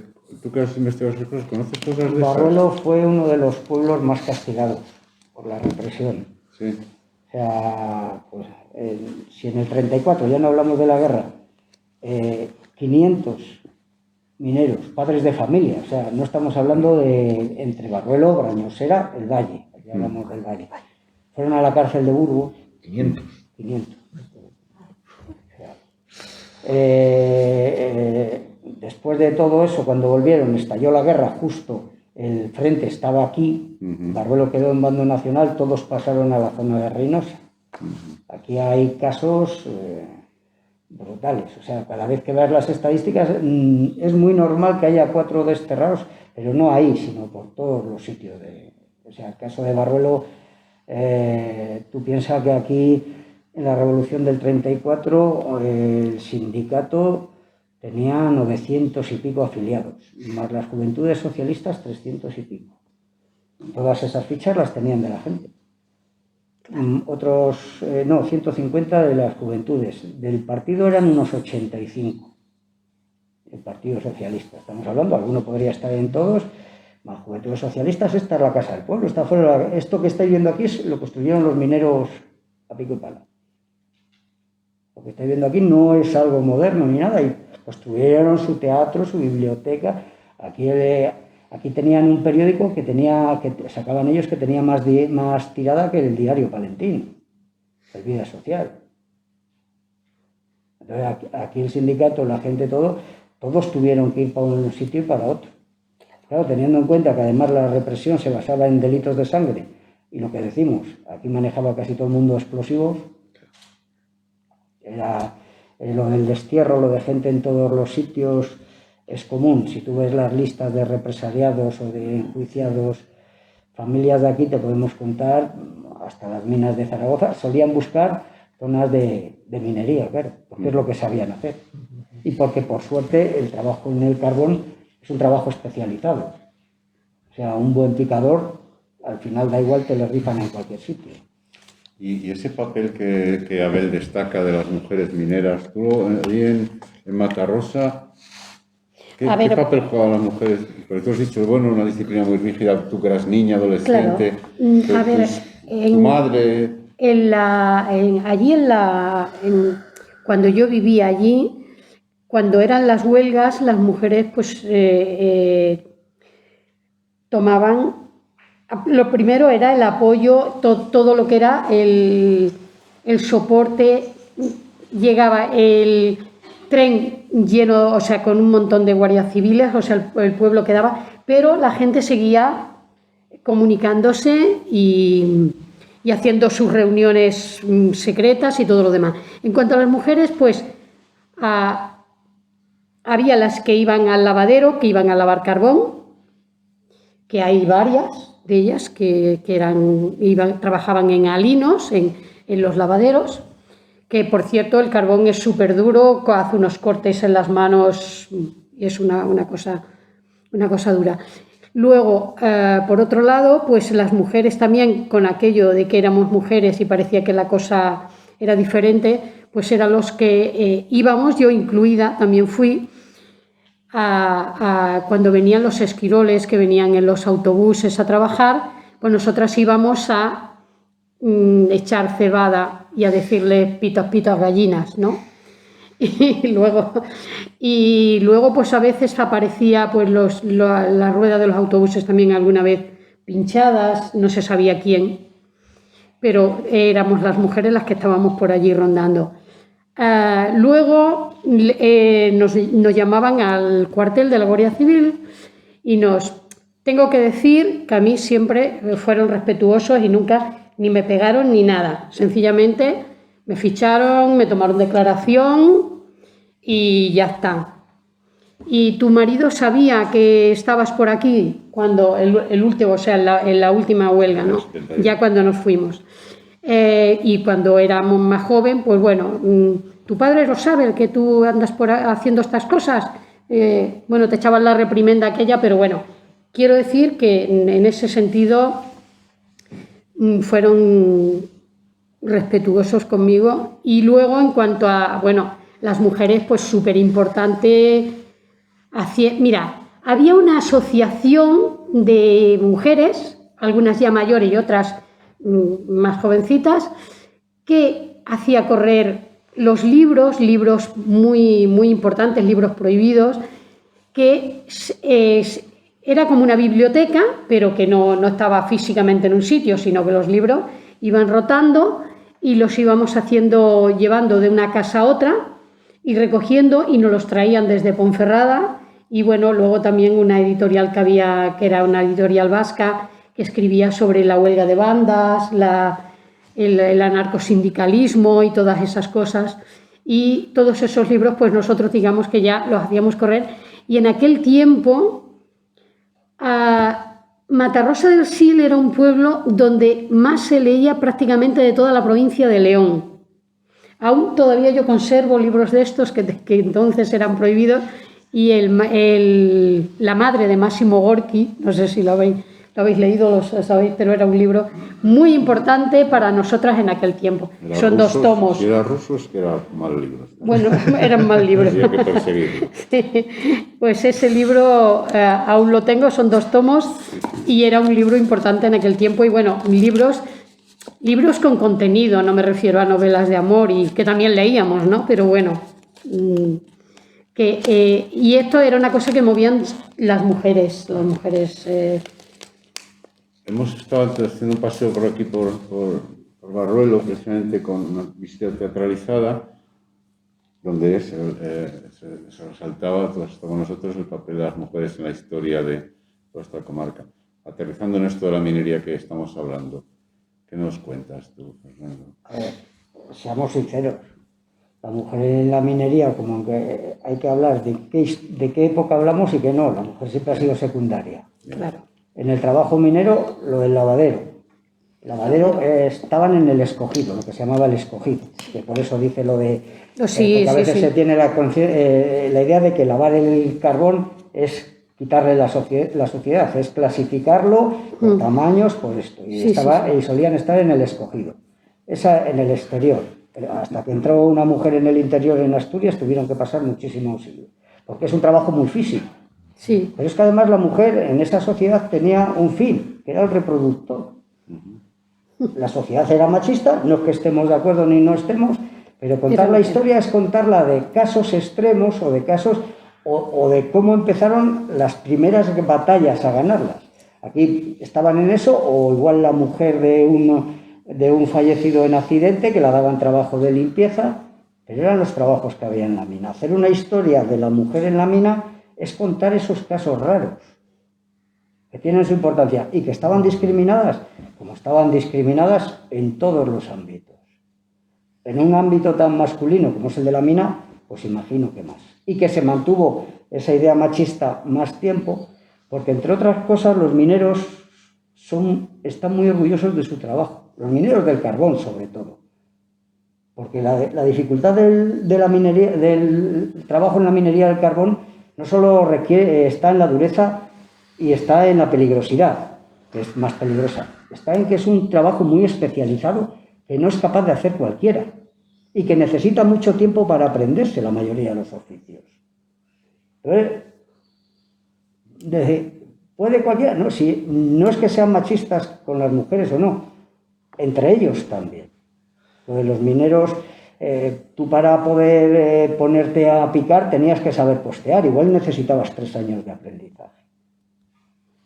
¿Tú que has investigado esas cosas? ¿Conoces cosas de esas? Barruelo fue uno de los pueblos más castigados por la represión. Sí. O sea, pues, si en el 34, ya no hablamos de la guerra, 500 mineros, padres de familia, o sea, no estamos hablando de entre Barruelo, Brañosera, el Valle, ya hablamos del Valle. Fueron a la cárcel de Burgos. 500. O sea, después de todo eso, cuando volvieron, estalló la guerra, justo el frente estaba aquí, Barruelo quedó en bando nacional, todos pasaron a la zona de Reynosa. Aquí hay casos brutales, o sea, cada vez que veas las estadísticas es muy normal que haya 4 desterrados, pero no ahí, sino por todos los sitios. O sea, el caso de Barruelo, tú piensas que aquí en la revolución del 34 el sindicato tenía 900 y pico afiliados, más las juventudes socialistas 300 y pico. Todas esas fichas las tenían de la gente. Otros, 150 de las juventudes. Del partido eran unos 85. El Partido Socialista, estamos hablando, alguno podría estar en todos, Más Juventudes Socialistas, esta es la Casa del Pueblo, esta fue esto que estáis viendo aquí lo construyeron los mineros a pico y pala. Lo que estáis viendo aquí no es algo moderno ni nada, y construyeron su teatro, su biblioteca. Aquí tenían un periódico que sacaban ellos, que tenía más tirada que el diario Palentino, el Vida Social. Entonces aquí el sindicato, la gente, todos tuvieron que ir para un sitio y para otro. Claro, teniendo en cuenta que además la represión se basaba en delitos de sangre, y lo que decimos, aquí manejaba casi todo el mundo explosivos, era lo del destierro, lo de gente en todos los sitios, es común. Si tú ves las listas de represaliados o de enjuiciados, familias de aquí, te podemos contar, hasta las minas de Zaragoza, solían buscar zonas de minería, claro, porque es lo que sabían hacer. Y porque, por suerte, el trabajo en el carbón es un trabajo especializado. O sea, un buen picador, al final da igual, te lo rifan en cualquier sitio. Y ese papel que Abel destaca de las mujeres mineras, tú allí en Matarrosa, ¿qué papel juegan las mujeres? Porque tú has dicho, bueno, una disciplina muy rígida, tú que eras niña, adolescente, claro. Tu madre... Cuando yo vivía allí, cuando eran las huelgas, las mujeres pues tomaban... Lo primero era el apoyo, todo lo que era el soporte. Llegaba el tren lleno, o sea, con un montón de guardias civiles, o sea, el pueblo quedaba, pero la gente seguía comunicándose y haciendo sus reuniones secretas y todo lo demás. En cuanto a las mujeres, pues había las que iban al lavadero, que iban a lavar carbón, que hay varias de ellas que trabajaban en alinos, en los lavaderos, que por cierto el carbón es súper duro, hace unos cortes en las manos y es una cosa dura. Luego, por otro lado, pues las mujeres también, con aquello de que éramos mujeres y parecía que la cosa era diferente, pues eran los que íbamos, yo incluida, también fui, cuando venían los esquiroles que venían en los autobuses a trabajar, pues nosotras íbamos a echar cebada y a decirle pitos, pitos, gallinas, ¿no? Y luego pues a veces aparecía pues la rueda de los autobuses también alguna vez pinchadas, no se sabía quién, pero éramos las mujeres las que estábamos por allí rondando. Luego nos llamaban al cuartel de la Guardia Civil y tengo que decir que a mí siempre fueron respetuosos y nunca ni me pegaron ni nada. Sencillamente me ficharon, me tomaron declaración y ya está. ¿Y tu marido sabía que estabas por aquí cuando el último, o sea, en la última huelga, ¿no? Ya cuando nos fuimos. Y cuando éramos más joven, pues bueno, tu padre lo sabe, que tú andas haciendo estas cosas. Bueno, te echaban la reprimenda aquella, pero bueno, quiero decir que en ese sentido fueron respetuosos conmigo. Y luego, en cuanto a, bueno, las mujeres, pues súper importante. Mira, había una asociación de mujeres, algunas ya mayores y otras más jovencitas, que hacía correr los libros muy, muy importantes, libros prohibidos, que era como una biblioteca, pero que no estaba físicamente en un sitio, sino que los libros iban rotando y los íbamos llevando de una casa a otra y recogiendo, y nos los traían desde Ponferrada. Y bueno, luego también una editorial que era una editorial vasca, que escribía sobre la huelga de bandas, el anarcosindicalismo y todas esas cosas. Y todos esos libros, pues nosotros digamos que ya los hacíamos correr. Y en aquel tiempo, Matarrosa del Sil era un pueblo donde más se leía prácticamente de toda la provincia de León. Aún todavía yo conservo libros de estos que entonces eran prohibidos, y la madre de Máximo Gorki, no sé si lo lo habéis leído, lo sabéis, pero era un libro muy importante para nosotras en aquel tiempo. Son dos tomos. Si era ruso, es que era mal libro. Bueno, eran mal libros. Había que perseguirlo. Sí, pues ese libro aún lo tengo, son 2 tomos y era un libro importante en aquel tiempo. Y bueno, libros con contenido, no me refiero a novelas de amor y que también leíamos, ¿no? Pero bueno, y esto era una cosa que movían las mujeres. Hemos estado antes haciendo un paseo por aquí, por Barruelo, precisamente con una visita teatralizada, donde se resaltaba, con nosotros, el papel de las mujeres en la historia de toda esta comarca. Aterrizando en esto de la minería que estamos hablando, ¿qué nos cuentas tú, Fernando? A ver, seamos sinceros. La mujer en la minería, como que hay que hablar de qué época hablamos y qué no. La mujer siempre ha sido secundaria. Claro. En el trabajo minero, lo del lavadero. El lavadero estaban en el escogido, lo que se llamaba el escogido. Que por eso dice lo de... porque a veces se tiene la idea de que lavar el carbón es quitarle la suciedad, es clasificarlo por tamaños, por esto. Y solían estar en el escogido. Esa en el exterior. Pero hasta que entró una mujer en el interior en Asturias, tuvieron que pasar muchísimos siglos. Porque es un trabajo muy físico. Sí. Pero es que además la mujer en esa sociedad tenía un fin, que era el reproductor. La sociedad era machista, no es que estemos de acuerdo ni no estemos, pero contar la historia es contarla de casos extremos o de casos o de cómo empezaron las primeras batallas a ganarlas. Aquí estaban en eso, o igual la mujer de un fallecido en accidente, que la daban trabajo de limpieza, pero eran los trabajos que había en la mina. Hacer una historia de la mujer en la mina es contar esos casos raros, que tienen su importancia y que estaban discriminadas, como estaban discriminadas en todos los ámbitos. En un ámbito tan masculino como es el de la mina, pues imagino que más. Y que se mantuvo esa idea machista más tiempo, porque entre otras cosas los mineros están muy orgullosos de su trabajo, los mineros del carbón sobre todo. Porque la dificultad del trabajo en la minería del carbón no solo está en la dureza y está en la peligrosidad, que es más peligrosa. Está en que es un trabajo muy especializado que no es capaz de hacer cualquiera y que necesita mucho tiempo para aprenderse la mayoría de los oficios. Entonces, puede cualquiera, no, si, no es que sean machistas con las mujeres o no, entre ellos también. Lo de los mineros, tú para poder ponerte a picar tenías que saber postear, igual necesitabas 3 años de aprendizaje.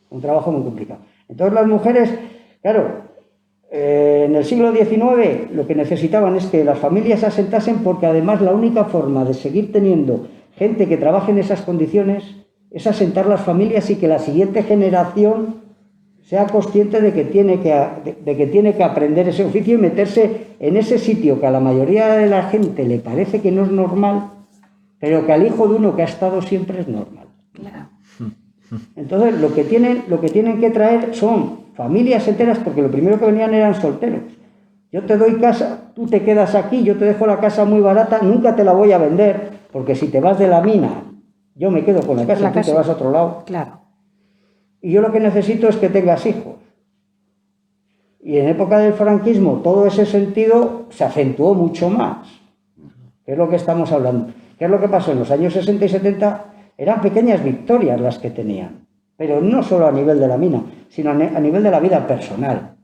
Un trabajo muy complicado. Entonces las mujeres, claro, en el siglo XIX lo que necesitaban es que las familias se asentasen, porque además la única forma de seguir teniendo gente que trabaje en esas condiciones es asentar las familias y que la siguiente generación sea consciente de que tiene que aprender ese oficio y meterse en ese sitio que a la mayoría de la gente le parece que no es normal, pero que al hijo de uno que ha estado siempre es normal. Claro. Entonces lo que tienen que traer son familias enteras, porque lo primero que venían eran solteros. Yo te doy casa, tú te quedas aquí, yo te dejo la casa muy barata, nunca te la voy a vender, porque si te vas de la mina, yo me quedo con la casa, tú te vas a otro lado. Claro. Y yo lo que necesito es que tengas hijos. Y en época del franquismo todo ese sentido se acentuó mucho más. ¿Qué es lo que estamos hablando? ¿Qué es lo que pasó en los años 60 y 70? Eran pequeñas victorias las que tenían, pero no solo a nivel de la mina, sino a nivel de la vida personal.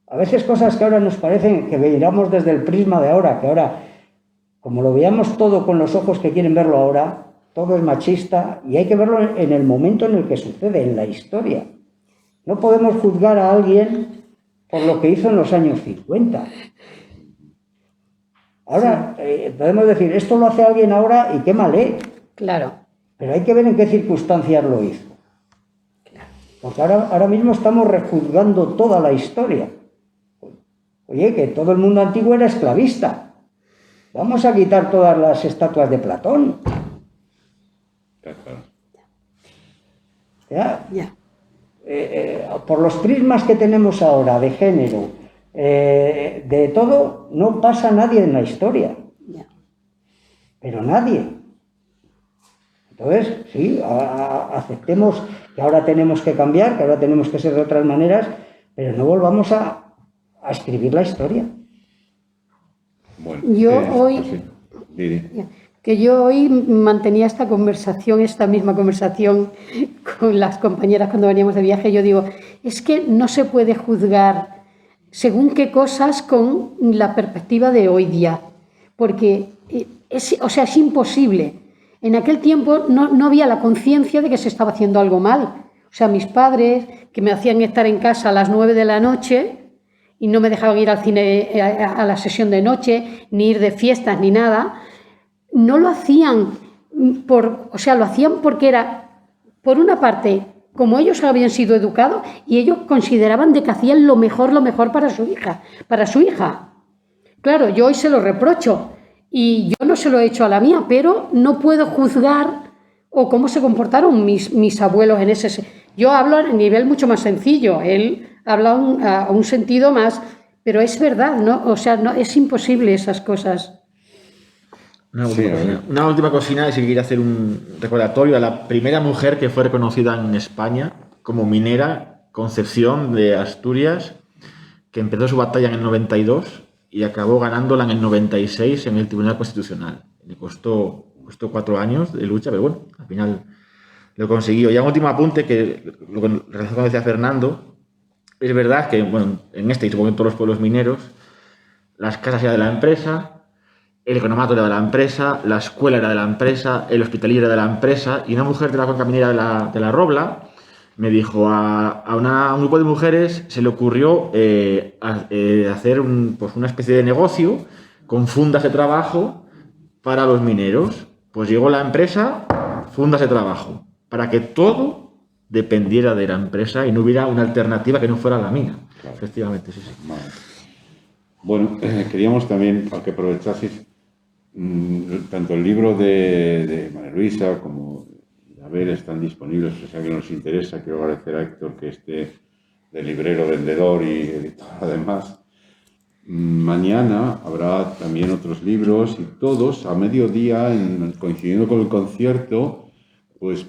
A veces cosas que ahora nos parecen que veíamos desde el prisma de ahora, que ahora, como lo veamos todo con los ojos que quieren verlo ahora, todo es machista y hay que verlo en el momento en el que sucede, en la historia. No podemos juzgar a alguien por lo que hizo en los años 50. Ahora, podemos decir, esto lo hace alguien ahora y qué mal es. Claro. Pero hay que ver en qué circunstancias lo hizo. Porque ahora mismo estamos rejuzgando toda la historia. Oye, que todo el mundo antiguo era esclavista. Vamos a quitar todas las estatuas de Platón. ¿Ya? Por los prismas que tenemos ahora de género, de todo, no pasa nadie en la historia. Pero nadie. Entonces, sí, aceptemos que ahora tenemos que cambiar, que ahora tenemos que ser de otras maneras, pero no volvamos a escribir la historia. Bueno, Yo hoy... pues sí. Diri. Que yo hoy mantenía esta misma conversación con las compañeras cuando veníamos de viaje. Yo digo, es que no se puede juzgar según qué cosas con la perspectiva de hoy día, porque es imposible. En aquel tiempo no había la conciencia de que se estaba haciendo algo mal. O sea, mis padres, que me hacían estar en casa a las 9 de la noche y no me dejaban ir al cine a la sesión de noche, ni ir de fiestas, ni nada, no lo hacían lo hacían porque era, por una parte, como ellos habían sido educados y ellos consideraban de que hacían lo mejor para su hija. Claro, yo hoy se lo reprocho y yo no se lo he hecho a la mía, pero no puedo juzgar o cómo se comportaron mis abuelos en ese. Yo hablo a nivel mucho más sencillo, él habla a un sentido más, pero es verdad, ¿no? O sea, no, es imposible esas cosas. Una última cocina es que quiere hacer un recordatorio a la primera mujer que fue reconocida en España como minera, Concepción de Asturias, que empezó su batalla en el 92 y acabó ganándola en el 96 en el Tribunal Constitucional. Le costó 4 años de lucha, pero bueno, al final lo consiguió. Y un último apunte, que lo que relacionado con decía Fernando, es verdad que, bueno, en este y supongo en todos los pueblos mineros, las casas eran de la empresa, el economato era de la empresa, la escuela era de la empresa, el hospitalillo era de la empresa, y una mujer de la cuenca minera de la Robla me dijo, a un grupo de mujeres se le ocurrió hacer una especie de negocio con fundas de trabajo para los mineros. Pues llegó la empresa, fundas de trabajo, para que todo dependiera de la empresa y no hubiera una alternativa que no fuera la mina. Claro. Efectivamente, sí. Vale. Bueno, queríamos también, para que aprovechaseis, tanto el libro de María Luisa como de Abel están disponibles, si a alguien nos interesa. Quiero agradecer a Héctor que esté de librero, vendedor y editor además. Mañana habrá también otros libros y todos a mediodía, coincidiendo con el concierto, pues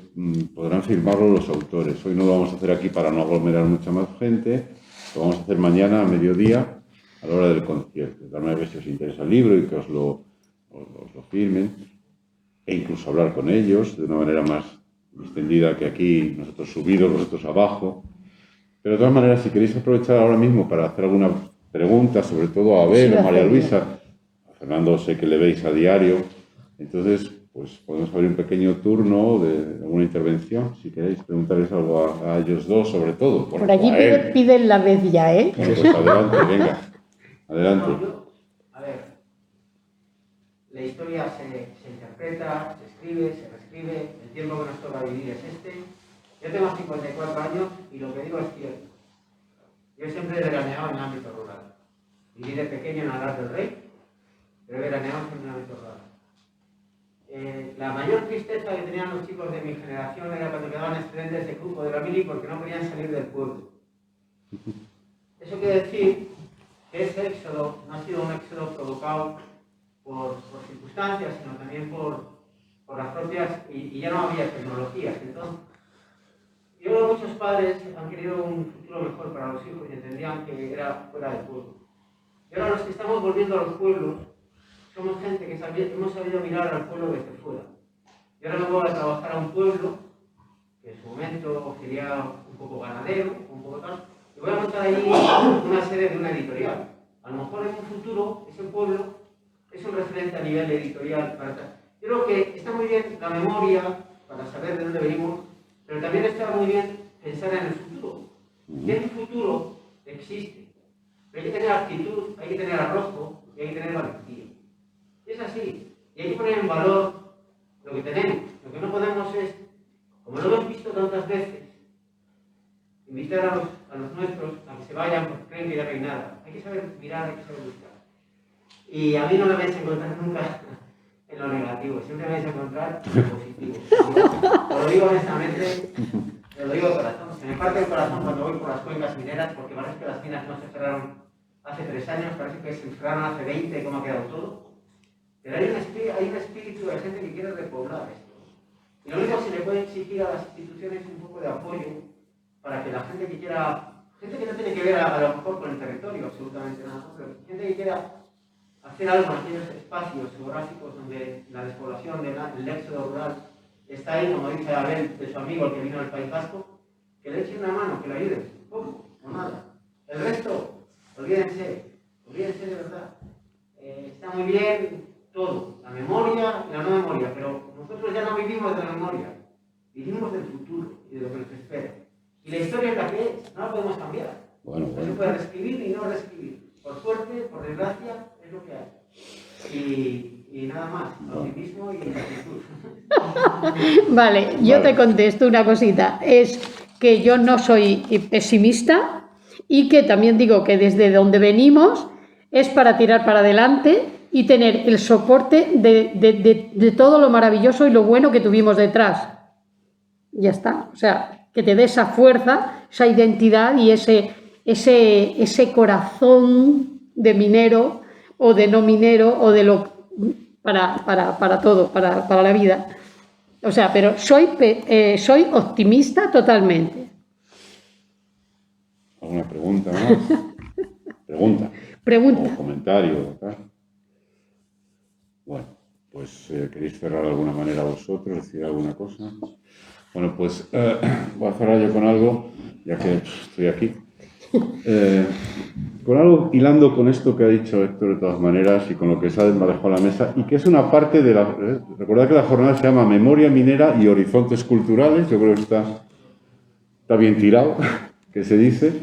podrán firmarlo los autores. Hoy no lo vamos a hacer aquí para no aglomerar mucha más gente, lo vamos a hacer mañana a mediodía a la hora del concierto. De tal manera que si os interesa el libro y que os lo firmen, e incluso hablar con ellos de una manera más extendida que aquí, nosotros subidos, vosotros abajo. Pero de todas maneras, si queréis aprovechar ahora mismo para hacer alguna pregunta, sobre todo a Abel o María Luisa, a Fernando sé que le veis a diario, entonces pues podemos abrir un pequeño turno de alguna intervención, si queréis preguntarles algo a ellos dos, sobre todo. Por allí piden la vez ya, ¿eh? Bueno, pues adelante, venga, adelante. A ver, la historia se interpreta, se escribe, se reescribe, el tiempo que nos toca vivir es este. Yo tengo 54 años y lo que digo es cierto. Yo siempre he veraneado en el ámbito rural. Viví de pequeño en Alar del Rey, pero he veraneado siempre en el ámbito rural. La mayor tristeza que tenían los chicos de mi generación era cuando quedaban excedentes de grupo de la mili porque no querían salir del pueblo. Eso quiere decir que ese éxodo no ha sido un éxodo provocado por circunstancias, sino también por las propias, y ya no había tecnologías. Entonces, yo creo que muchos padres han querido un futuro mejor para los hijos y entendían que era fuera del pueblo. Y ahora los que estamos volviendo a los pueblos somos gente que hemos sabido mirar al pueblo desde fuera. Y ahora me voy a trabajar a un pueblo que en su momento sería un poco ganadero, un poco tal, y voy a montar ahí una sede de una editorial. A lo mejor en un futuro ese pueblo es un referente a nivel editorial para tal. Yo creo que está muy bien la memoria para saber de dónde venimos, pero también está muy bien pensar en el futuro. Y ese futuro existe. Pero hay que tener actitud, hay que tener arrojo y hay que tener valentía. Y es así. Y hay que poner en valor lo que tenemos. Lo que no podemos es, como lo hemos visto tantas veces, invitar a los nuestros a que se vayan porque creen que ya no hay nada. Hay que saber mirar, hay que saber buscar. Y a mí no me vais a encontrar nunca en lo negativo, siempre me vais a encontrar en lo positivo. Os lo digo honestamente, os lo digo de corazón. Se me parte el corazón cuando voy por las cuencas mineras porque parece que las minas no se cerraron hace 3 años, parece que se cerraron hace 20, cómo ha quedado todo. Pero hay un espíritu de gente que quiere repoblar esto. Y lo único que se le puede exigir a las instituciones es un poco de apoyo para que la gente que quiera, gente que no tiene que ver a lo mejor con el territorio, absolutamente nada, pero gente que quiera hacer algo en aquellos espacios geográficos donde la despoblación, el éxodo rural está ahí, como dice Abel, de su amigo el que vino del País Vasco, que le echen una mano, que le ayuden, poco o nada. El resto, olvídense de verdad. Está muy bien todo, la memoria y la no memoria, pero nosotros ya no vivimos de la memoria, vivimos del futuro y de lo que nos espera. Y la historia es la que es, no la podemos cambiar. Bueno. No se puede reescribir ni no reescribir. Por suerte, por desgracia, es lo que hay. Y nada más, optimismo y actitud. Vale, yo te contesto una cosita. Es que yo no soy pesimista y que también digo que desde donde venimos es para tirar para adelante y tener el soporte de todo lo maravilloso y lo bueno que tuvimos detrás. Ya está. O sea, que te dé esa fuerza, esa identidad y ese corazón de minero o de no minero o de lo para todo, para la vida. O sea, pero soy optimista totalmente. ¿Alguna pregunta más? Pregunta. O comentario. ¿Tal? Bueno, pues ¿queréis cerrar de alguna manera vosotros, decir alguna cosa? Bueno, pues voy a cerrar yo con algo, ya que estoy aquí. Con algo hilando con esto que ha dicho Héctor de todas maneras y con lo que se ha desmarejado la mesa y que es una parte de la... recordad que la jornada se llama Memoria Minera y Horizontes Culturales, yo creo que está bien tirado, que se dice,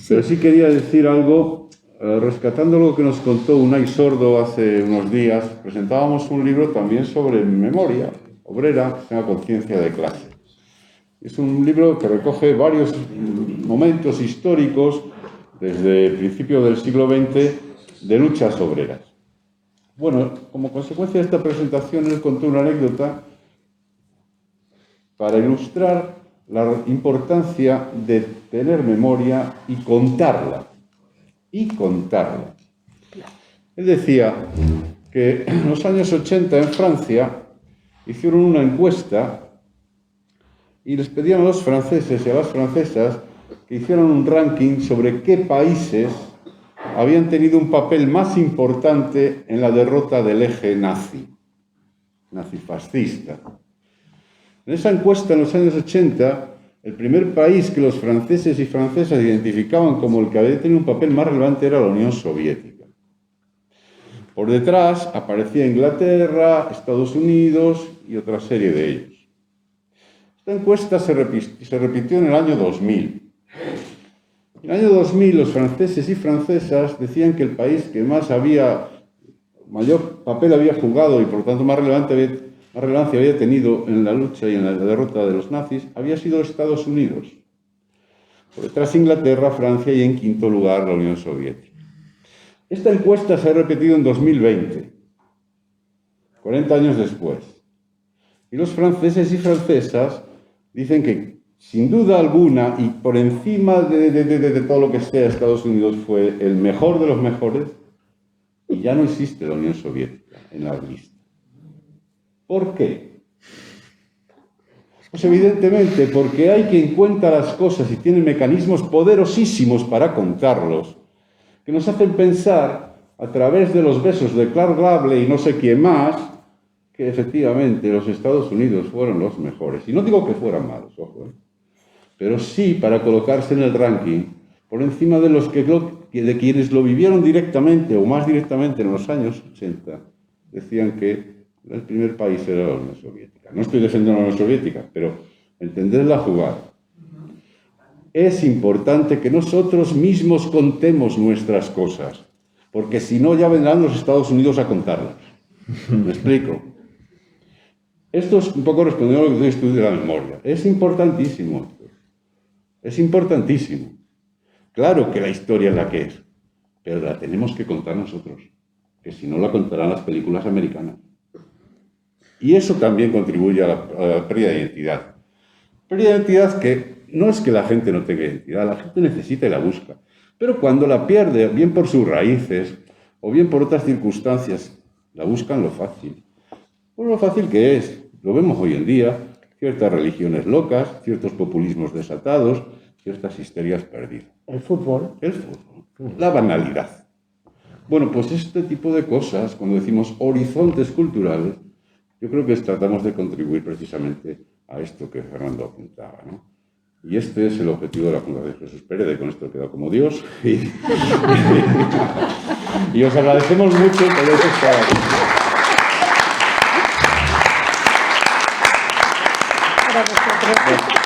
pero sí quería decir algo, rescatando lo que nos contó Unai Sordo hace unos días. Presentábamos un libro también sobre memoria obrera, que se llama Conciencia de clase. Es un libro que recoge varios momentos históricos desde el principio del siglo XX de luchas obreras. Bueno, como consecuencia de esta presentación, él contó una anécdota para ilustrar la importancia de tener memoria y contarla. Él decía que en los años 80 en Francia hicieron una encuesta y les pedían a los franceses y a las francesas que hicieran un ranking sobre qué países habían tenido un papel más importante en la derrota del eje nazifascista. En esa encuesta, en los años 80, el primer país que los franceses y francesas identificaban como el que había tenido un papel más relevante era la Unión Soviética. Por detrás aparecía Inglaterra, Estados Unidos y otra serie de ellos. Esta encuesta se repitió en el año 2000. En el año 2000 los franceses y francesas decían que el país que mayor papel había jugado y por lo tanto más relevancia había tenido en la lucha y en la derrota de los nazis había sido Estados Unidos. Por detrás Inglaterra, Francia y en quinto lugar la Unión Soviética. Esta encuesta se ha repetido en 2020, 40 años después. Y los franceses y francesas dicen que, sin duda alguna, y por encima de todo lo que sea, Estados Unidos fue el mejor de los mejores, y ya no existe la Unión Soviética en la lista. ¿Por qué? Pues evidentemente porque hay quien cuenta las cosas y tiene mecanismos poderosísimos para contarlos, que nos hacen pensar, a través de los besos de Clark Gable y no sé quién más, que efectivamente los Estados Unidos fueron los mejores. Y no digo que fueran malos, ojo, pero sí para colocarse en el ranking por encima de de quienes lo vivieron directamente o más directamente en los años 80, decían que el primer país era la Unión Soviética. No estoy defendiendo la Unión Soviética, pero entender la jugada. Es importante que nosotros mismos contemos nuestras cosas, porque si no ya vendrán los Estados Unidos a contarlas. ¿Me explico? Esto es un poco respondiendo a lo que tú estudias de la memoria. Es importantísimo. Es importantísimo. Claro que la historia es la que es, pero la tenemos que contar nosotros, que si no la contarán las películas americanas. Y eso también contribuye a la pérdida de identidad. Pérdida de identidad que no es que la gente no tenga identidad, la gente necesita y la busca. Pero cuando la pierde, bien por sus raíces o bien por otras circunstancias, la buscan lo fácil. Por lo fácil que es, lo vemos hoy en día, ciertas religiones locas, ciertos populismos desatados, ciertas histerias perdidas. El fútbol. El fútbol, la banalidad. Bueno, pues este tipo de cosas, cuando decimos horizontes culturales, yo creo que tratamos de contribuir precisamente a esto que Fernando apuntaba, ¿no? Y este es el objetivo de la Fundación Jesús Pereda, y con esto queda como Dios. Y os agradecemos mucho por estar aquí. Para vosotros.